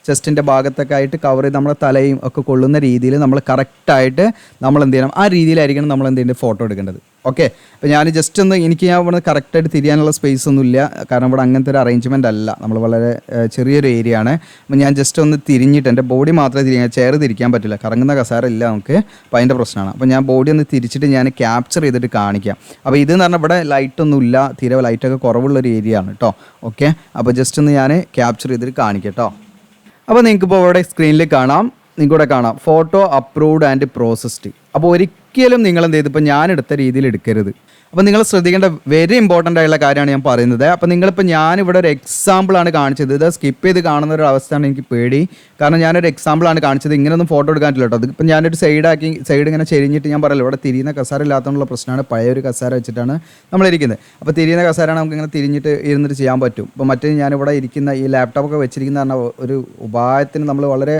ചെസ്റ്റിൻ്റെ ഭാഗത്തൊക്കെ ആയിട്ട് കവർ ചെയ്ത് നമ്മുടെ തലയും ഒക്കെ കൊള്ളുന്ന രീതിയിൽ നമ്മൾ കറക്റ്റായിട്ട് നമ്മൾ എന്ത് ചെയ്യണം? ആ രീതിയിലായിരിക്കണം നമ്മൾ എന്ത് ചെയ്യേണ്ടത്? ഫോട്ടോ എടുക്കേണ്ടത്. ഓക്കെ, അപ്പോൾ ഞാൻ ജസ്റ്റ് ഒന്ന് ഞാൻ ഇവിടെ കറക്റ്റായിട്ട് തിരിയാനുള്ള സ്പേസ് ഒന്നുമില്ല, കാരണം ഇവിടെ അങ്ങനത്തെ ഒരു അറേഞ്ച്മെൻ്റ് അല്ല, നമ്മൾ വളരെ ചെറിയൊരു ഏരിയ ആണ്. അപ്പോൾ ഞാൻ ജസ്റ്റ് ഒന്ന് തിരിഞ്ഞിട്ട് എൻ്റെ ബോഡി മാത്രമേ തിരിയാൻ, ചെയർ തിരിക്കാൻ പറ്റില്ല, കറങ്ങുന്ന കസേര ഇല്ല നമുക്ക്, അപ്പോൾ അതിൻ്റെ പ്രശ്നമാണ്. അപ്പോൾ ഞാൻ ബോഡി ഒന്ന് തിരിച്ചിട്ട് ഞാൻ ക്യാപ്ചർ ചെയ്തിട്ട് കാണിക്കാം. അപ്പോൾ ഇതെന്ന് പറഞ്ഞാൽ ഇവിടെ ലൈറ്റൊന്നുമില്ല, തീരെ ലൈറ്റൊക്കെ കുറവുള്ളൊരു ഏരിയ ആണ് കേട്ടോ. ഓക്കെ, അപ്പോൾ ജസ്റ്റ് ഒന്ന് ഞാൻ ക്യാപ്ചർ ചെയ്തിട്ട് കാണിക്കാം കേട്ടോ. അപ്പോൾ നിങ്ങൾക്കിപ്പോൾ ഇവിടെ സ്ക്രീനിൽ കാണാം, നിങ്ങൾക്കിവിടെ കാണാം ഫോട്ടോ അപ്രൂവ്ഡ് ആൻഡ് പ്രോസസ്ഡ്. അപ്പോൾ ഒരിക്കലും നിങ്ങൾ എന്ത് ചെയ്തു? ഇപ്പോൾ ഞാനെടുത്ത രീതിയിൽ എടുക്കരുത്. അപ്പോൾ നിങ്ങൾ ശ്രദ്ധിക്കേണ്ട വെരി ഇമ്പോർട്ടൻ്റ് ആയിട്ടുള്ള കാര്യമാണ് ഞാൻ പറയുന്നത്. അപ്പോൾ നിങ്ങളിപ്പോൾ ഞാനിവിടെ ഒരു എക്സാമ്പിളാണ് കാണിച്ചത്. ഇത് സ്കിപ്പ് ചെയ്ത് കാണുന്ന ഒരു അവസ്ഥയാണ് എനിക്ക് പേടി, കാരണം ഞാനൊരു എക്സാമ്പിളാണ് കാണിച്ചത്. ഇങ്ങനെയൊന്നും ഫോട്ടോ എടുക്കാൻ പറ്റില്ല കേട്ടോ. അതിപ്പോൾ ഞാനൊരു സൈഡ് ഇങ്ങനെ ചെരിഞ്ഞിട്ട് ഞാൻ പറയല്ലോ, ഇവിടെ തിരിയുന്ന കസാര ഇല്ലാത്തതുകൊണ്ടുള്ള പ്രശ്നമാണ്. പഴയൊരു കസാര വെച്ചിട്ടാണ് നമ്മളിരിക്കുന്നത്. അപ്പോൾ തിരിയുന്ന കസാരയാണ് നമുക്ക് ഇങ്ങനെ തിരിഞ്ഞിട്ട് ഇരുന്നിട്ട് ചെയ്യാൻ പറ്റും. അപ്പോൾ മറ്റേ ഞാനിവിടെ ഇരിക്കുന്ന ഈ ലാപ്ടോപ്പൊക്കെ വെച്ചിരിക്കുന്ന പറഞ്ഞാൽ ഒരു ഉപായത്തിന് നമ്മൾ വളരെ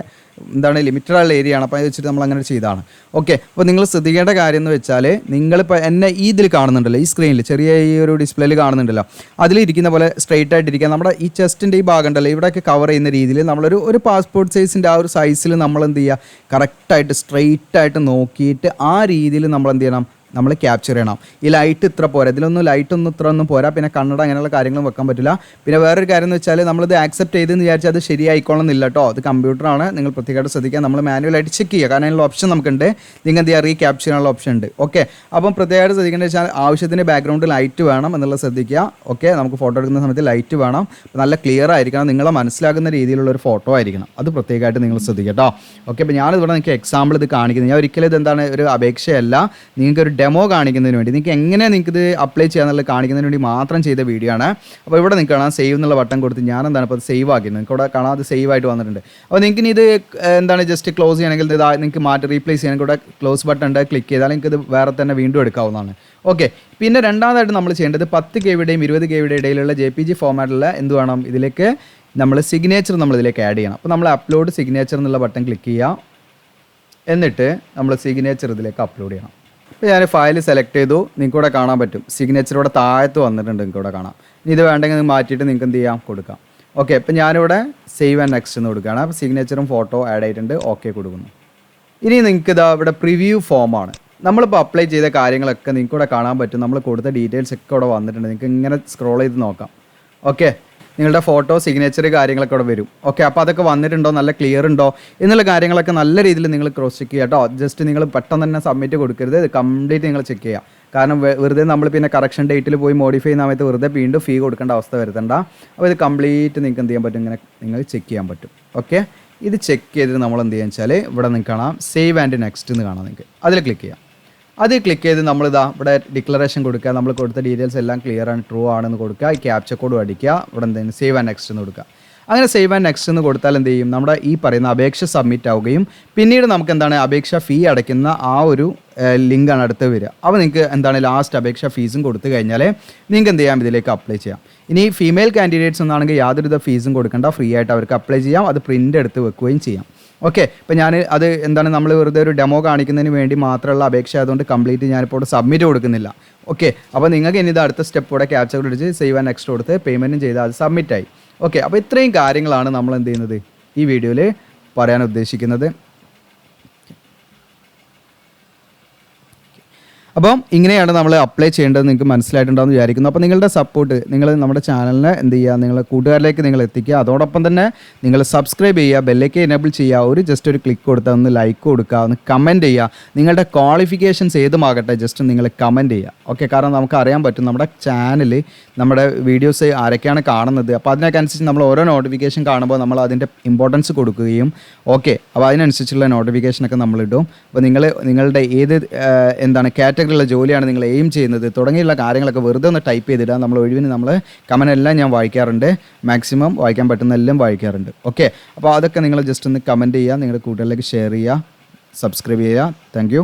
ലിമിറ്റഡ് ആയുള്ള ഏരിയ ആണ്. അപ്പോൾ അത് വെച്ചിട്ട് നമ്മൾ അങ്ങനെ ചെയ്താണ്. ഓക്കെ, അപ്പോൾ നിങ്ങൾ ശ്രദ്ധിക്കേണ്ട കാര്യം എന്ന് വെച്ചാൽ, നിങ്ങളിപ്പോൾ എന്നെ ഈ ഇതിൽ കാണുന്നുണ്ടല്ലോ, ഈ സ്ക്രീനിൽ ചെറിയ ഈ ഒരു ഡിസ്പ്ലേയിൽ കാണുന്നുണ്ടല്ലോ, അതിലിരിക്കുന്ന പോലെ സ്ട്രെയിറ്റ് ആയിട്ടിരിക്കുക. നമ്മുടെ ഈ ചെസ്റ്റിൻ്റെ ഈ ഭാഗം ഉണ്ടല്ലോ, ഇവിടെയൊക്കെ കവർ ചെയ്യുന്ന രീതിയിൽ നമ്മളൊരു പാസ്പോർട്ട് സൈസിൻ്റെ ആ ഒരു സൈസിൽ നമ്മൾ എന്ത് ചെയ്യുക? കറക്റ്റായിട്ട് സ്ട്രെയിറ്റ് ആയിട്ട് നോക്കിയിട്ട് ആ രീതിയിൽ നമ്മൾ എന്ത് ചെയ്യണം? നമ്മൾ ക്യാപ്ചർ ചെയ്യണം. ഈ ലൈറ്റ് ഇത്ര പോരാ, ഇതിലൊന്നും ലൈറ്റൊന്നും ഇത്ര ഒന്നും പോരാ. പിന്നെ കണ്ണട അങ്ങനെയുള്ള കാര്യങ്ങളും വെക്കാൻ പറ്റില്ല. പിന്നെ വേറൊരു കാര്യം എന്ന് വെച്ചാൽ, നമ്മളിത് ആക്സെപ്റ്റ് ചെയ്തെന്ന് വിചാരിച്ചാൽ അത് ശരിയായിക്കോളന്നില്ല കേട്ടോ. അത് കമ്പ്യൂട്ടറാണ്, നിങ്ങൾ പ്രത്യേകമായിട്ട് ശ്രദ്ധിക്കുക. നമ്മൾ മാനുവലായിട്ട് ചെക്ക് ചെയ്യുക, കാരണം അതിനുള്ള ഓപ്ഷൻ നമുക്കുണ്ട്. നിങ്ങൾ എന്ത് ചെയ്യുക? റീക്യാപ്ചർ ചെയ്യാനുള്ള ഓപ്ഷൻ ഉണ്ട്. ഓക്കെ, അപ്പം പ്രത്യേകമായിട്ട് ശ്രദ്ധിക്കേണ്ടത് വെച്ചാൽ ആവശ്യത്തിന് ബാക്ക്ഗ്രൗണ്ട് ലൈറ്റ് വേണം എന്നുള്ളത് ശ്രദ്ധിക്കുക. ഓക്കെ, നമുക്ക് ഫോട്ടോ എടുക്കുന്ന സമയത്ത് ലൈറ്റ് വേണം, നല്ല ക്ലിയർ ആയിരിക്കണം, നിങ്ങളെ മനസ്സിലാക്കുന്ന രീതിയിലുള്ള ഒരു ഫോട്ടോ ആയിരിക്കണം. അത് പ്രത്യേകമായിട്ട് നിങ്ങൾ ശ്രദ്ധിക്കുക കേട്ടോ. ഓക്കെ, അപ്പോൾ ഞാനിവിടെ നിങ്ങൾക്ക് എക്സാമ്പിൾ ഇത് കാണിക്കുന്നത്, ഞാൻ ഒരിക്കലും ഇത് എന്താണ് ഒരു അപേക്ഷയല്ല, നിങ്ങൾക്കൊരു ഡെമോ കാണിക്കുന്നതിന് വേണ്ടി, നിങ്ങൾക്ക് എങ്ങനെ നിങ്ങൾക്ക് ഇത് അപ്ലൈ ചെയ്യാന്നുള്ളത് കാണിക്കുന്നതിന് വേണ്ടി മാത്രം ചെയ്ത വീഡിയോ ആണ്. അപ്പോൾ ഇവിടെ നിങ്ങൾക്ക് കാണാം സേവ് എന്നുള്ള ബട്ടൺ കൊടുത്ത് ഞാൻ എന്താണ് ഇപ്പോൾ അത് സേവ് ആക്കിയത്. നിങ്ങൾക്ക് ഇവിടെ കാണാം അത് സേവ് ആയിട്ട് വന്നിട്ടുണ്ട്. അപ്പോൾ നിങ്ങൾക്ക് ഇത് എന്താണ് ജസ്റ്റ് ക്ലോസ് ചെയ്യണമെങ്കിൽ നിങ്ങൾക്ക് മാറ്റി റീപ്ലേസ് ചെയ്യണമെങ്കിൽ ഇവിടെ ക്ലോസ് ബട്ടൺ ഉണ്ട്, ക്ലിക്ക് ചെയ്താൽ നിങ്ങൾക്ക് ഇത് വേറെ തന്നെ വീണ്ടും എടുക്കാവുന്നതാണ്. ഓക്കെ, പിന്നെ രണ്ടാമതായിട്ട് നമ്മൾ ചെയ്യേണ്ടത് 10 KBയുടെയും 20 KBയുടെ ഇടയിലുള്ള JPG ഫോമാറ്റിലുള്ള എന്ത് വേണം? ഇതിലേക്ക് നമ്മൾ സിഗ്നേച്ചർ ഇതിലേക്ക് ആഡ് ചെയ്യണം. അപ്പോൾ നമ്മൾ അപ്ലോഡ് സിഗ്നേച്ചർ എന്നുള്ള ബട്ടൺ ക്ലിക്ക് ചെയ്യുക, എന്നിട്ട് നമ്മൾ സിഗ്നേച്ചർ ഇതിലേക്ക് അപ്ലോഡ് ചെയ്യണം. അപ്പോൾ ഞാൻ ഫയൽ സെലക്ട് ചെയ്തു, നിങ്ങൾക്ക് ഇവിടെ കാണാൻ പറ്റും സിഗ്നേച്ചർ ഇവിടെ താഴത്ത് വന്നിട്ടുണ്ട്, നിങ്ങൾക്ക് ഇവിടെ കാണാം. ഇനി ഇത് വേണ്ടെങ്കിൽ മാറ്റിയിട്ട് നിങ്ങൾക്ക് എന്ത് ചെയ്യാം? കൊടുക്കാം. ഓക്കെ, ഇപ്പം ഞാനിവിടെ സേവ് ആൻഡ് നെക്സ്റ്റ് എന്ന് കൊടുക്കുകയാണ്. അപ്പോൾ സിഗ്നേച്ചറും ഫോട്ടോ ആഡ് ആയിട്ടുണ്ട്, ഓക്കെ കൊടുക്കുന്നു. ഇനി നിങ്ങൾക്ക് ഇതാ ഇവിടെ പ്രിവ്യൂ ഫോമാണ്. നമ്മളിപ്പോൾ അപ്ലൈ ചെയ്ത കാര്യങ്ങളൊക്കെ നിങ്ങൾക്ക് ഇവിടെ കാണാൻ പറ്റും. നമ്മൾ കൊടുത്ത ഡീറ്റെയിൽസ് ഒക്കെ ഇവിടെ വന്നിട്ടുണ്ട്. നിങ്ങൾക്ക് ഇങ്ങനെ സ്ക്രോൾ ചെയ്ത് നോക്കാം. ഓക്കെ, നിങ്ങളുടെ ഫോട്ടോ സിഗ്നേച്ചർ കാര്യങ്ങളൊക്കെ ഇവിടെ വരും. ഓക്കെ, അപ്പോൾ അതൊക്കെ വന്നിട്ടുണ്ടോ, നല്ല ക്ലിയർ ഉണ്ടോ എന്നുള്ള കാര്യങ്ങളൊക്കെ നല്ല രീതിയിൽ നിങ്ങൾ ക്രോസ് ചെക്ക് ചെയ്യുക കേട്ടോ. ജസ്റ്റ് നിങ്ങൾ പെട്ടെന്ന് തന്നെ സബ്മിറ്റ് കൊടുക്കരുത്, ഇത് കംപ്ലീറ്റ് നിങ്ങൾ ചെക്ക് ചെയ്യുക. കാരണം വെറുതെ നമ്മൾ പിന്നെ കറക്ഷൻ ഡേറ്റിൽ പോയി മോഡിഫൈ ചെയ്യുന്ന സമയത്ത് വെറുതെ വീണ്ടും ഫീ കൊടുക്കേണ്ട അവസ്ഥ വരുത്തണ്ട. അപ്പോൾ ഇത് കംപ്ലീറ്റ് നിങ്ങൾക്ക് എന്ത് ചെയ്യാൻ പറ്റും, ഇങ്ങനെ നിങ്ങൾ ചെക്ക് ചെയ്യാൻ പറ്റും. ഓക്കെ, ഇത് ചെക്ക് ചെയ്തിട്ട് നമ്മൾ എന്ത് ചെയ്യുക വെച്ചാൽ ഇവിടെ നിങ്ങൾക്ക് കാണാം സേവ് ആൻഡ് നെക്സ്റ്റ് എന്ന് കാണാം. നിങ്ങൾക്ക് അതിൽ ക്ലിക്ക് ചെയ്യാം. അത് ക്ലിക്ക് ചെയ്ത് നമ്മളിതാ ഇവിടെ ഡിക്ലറേഷൻ കൊടുക്കുക. നമ്മൾ കൊടുത്ത ഡീറ്റെയിൽസ് എല്ലാം ക്ലിയർ ആണ്, ട്രൂ ആണെന്ന് കൊടുക്കുക. ഈ ക്യാപ്ചർ കോഡ് അടിക്കുക. ഇവിടെ എന്തെങ്കിലും സേവ് ആൻഡ് നെക്സ്റ്റ് എന്ന് കൊടുക്കുക. അങ്ങനെ സേവ് ആൻഡ് നെക്സ്റ്റ് എന്ന് കൊടുത്താൽ എന്ത് ചെയ്യും, നമ്മുടെ ഈ പറയുന്ന അപേക്ഷ സബ്മിറ്റ് ആവുകയും പിന്നീട് നമുക്ക് എന്താണ് അപേക്ഷ ഫീ അടയ്ക്കുന്ന ആ ഒരു ലിങ്കാണ് അടുത്ത് വരിക. അപ്പോൾ നിങ്ങൾക്ക് എന്താണ് ലാസ്റ്റ് അപേക്ഷ ഫീസും കൊടുത്തു കഴിഞ്ഞാൽ നിങ്ങൾക്ക് എന്ത് ചെയ്യാം, ഇതിലേക്ക് അപ്ലൈ ചെയ്യാം. ഇനി ഫീമെയിൽ കാൻഡിഡേറ്റ്സ് എന്നാണെങ്കിൽ യാതൊരുവിധ ഫീസും കൊടുക്കേണ്ട, ഫ്രീ ആയിട്ട് അവർക്ക് അപ്ലൈ ചെയ്യാം. അത് പ്രിൻ്റ് എടുത്ത് വെക്കുകയും ചെയ്യാം. ഓക്കെ, ഇപ്പോൾ ഞാൻ അത് എന്താണ് നമ്മൾ വെറുതെ ഒരു ഡെമോ കാണിക്കുന്നതിന് വേണ്ടി മാത്രമുള്ള അപേക്ഷ ആയതുകൊണ്ട് കംപ്ലീറ്റ് ഞാനിപ്പോൾ സബ്മിറ്റ് കൊടുക്കുന്നില്ല. ഓക്കെ, അപ്പോൾ നിങ്ങൾക്ക് ഇനി ഇത് അടുത്ത സ്റ്റെപ്പ് കൂടെ ക്യാപ്ചർ കോഡ് അടിച്ച് സേവ് ആൻഡ് നെക്സ്റ്റ് കൊടുത്ത് പേയ്മെൻറ്റും ചെയ്താൽ അത് സബ്മിറ്റായി. ഓക്കെ, അപ്പോൾ ഇത്രയും കാര്യങ്ങളാണ് നമ്മൾ എന്ത് ചെയ്യുന്നത് ഈ വീഡിയോയിൽ പറയാൻ ഉദ്ദേശിക്കുന്നത്. അപ്പം ഇങ്ങനെയാണ് നമ്മൾ അപ്ലൈ ചെയ്യേണ്ടത്. നിങ്ങൾക്ക് മനസ്സിലായിട്ടുണ്ടാകുമെന്ന് വിചാരിക്കുന്നു. അപ്പോൾ നിങ്ങളുടെ സപ്പോർട്ട് നിങ്ങൾ നമ്മുടെ ചാനലിനെ എന്ത് ചെയ്യുക, നിങ്ങളെ കൂട്ടുകാരിലേക്ക് നിങ്ങൾ എത്തിക്കുക. അതോടൊപ്പം തന്നെ നിങ്ങൾ സബ്സ്ക്രൈബ് ചെയ്യുക, ബെല്ലേക്ക് എനേബിൾ ചെയ്യുക, ജസ്റ്റ് ഒരു ക്ലിക്ക് കൊടുത്താൽ ഒന്ന് ലൈക്ക് കൊടുക്കുക, ഒന്ന് കമൻറ്റ് ചെയ്യുക. നിങ്ങളുടെ ക്വാളിഫിക്കേഷൻസ് ഏതുമാകട്ടെ ജസ്റ്റ് നിങ്ങൾ കമൻറ്റ് ചെയ്യുക. ഓക്കെ, കാരണം നമുക്ക് അറിയാൻ പറ്റും നമ്മുടെ ചാനൽ നമ്മുടെ വീഡിയോസ് ആരൊക്കെയാണ് കാണുന്നത്. അപ്പോൾ അതിനൊക്കെ അനുസരിച്ച് നമ്മൾ ഓരോ നോട്ടിഫിക്കേഷൻ കാണുമ്പോൾ നമ്മൾ അതിൻ്റെ ഇമ്പോർട്ടൻസ് കൊടുക്കുകയും ഓക്കെ, അപ്പോൾ അതിനനുസരിച്ചുള്ള നോട്ടിഫിക്കേഷനൊക്കെ നമ്മളിടും. അപ്പോൾ നിങ്ങളുടെ ഏത് എന്താണ് കാറ്റഗറിയിലുള്ള ജോലിയാണ് നിങ്ങൾ എയിം ചെയ്യുന്നത് തുടങ്ങിയുള്ള കാര്യങ്ങളൊക്കെ വെറുതെ ഒന്ന് ടൈപ്പ് ചെയ്തിടുക. നമ്മൾ ഒഴിവിന് നമ്മൾ കമൻ്റ് എല്ലാം ഞാൻ വായിക്കാറുണ്ട്, മാക്സിമം വായിക്കാൻ പറ്റുന്ന എല്ലാം വായിക്കാറുണ്ട്. ഓക്കെ, അപ്പോൾ അതൊക്കെ നിങ്ങൾ ജസ്റ്റ് ഒന്ന് കമൻറ്റ് ചെയ്യുക, നിങ്ങളുടെ കൂട്ടുകാരിലേക്ക് ഷെയർ ചെയ്യുക, സബ്സ്ക്രൈബ് ചെയ്യുക. Thank you.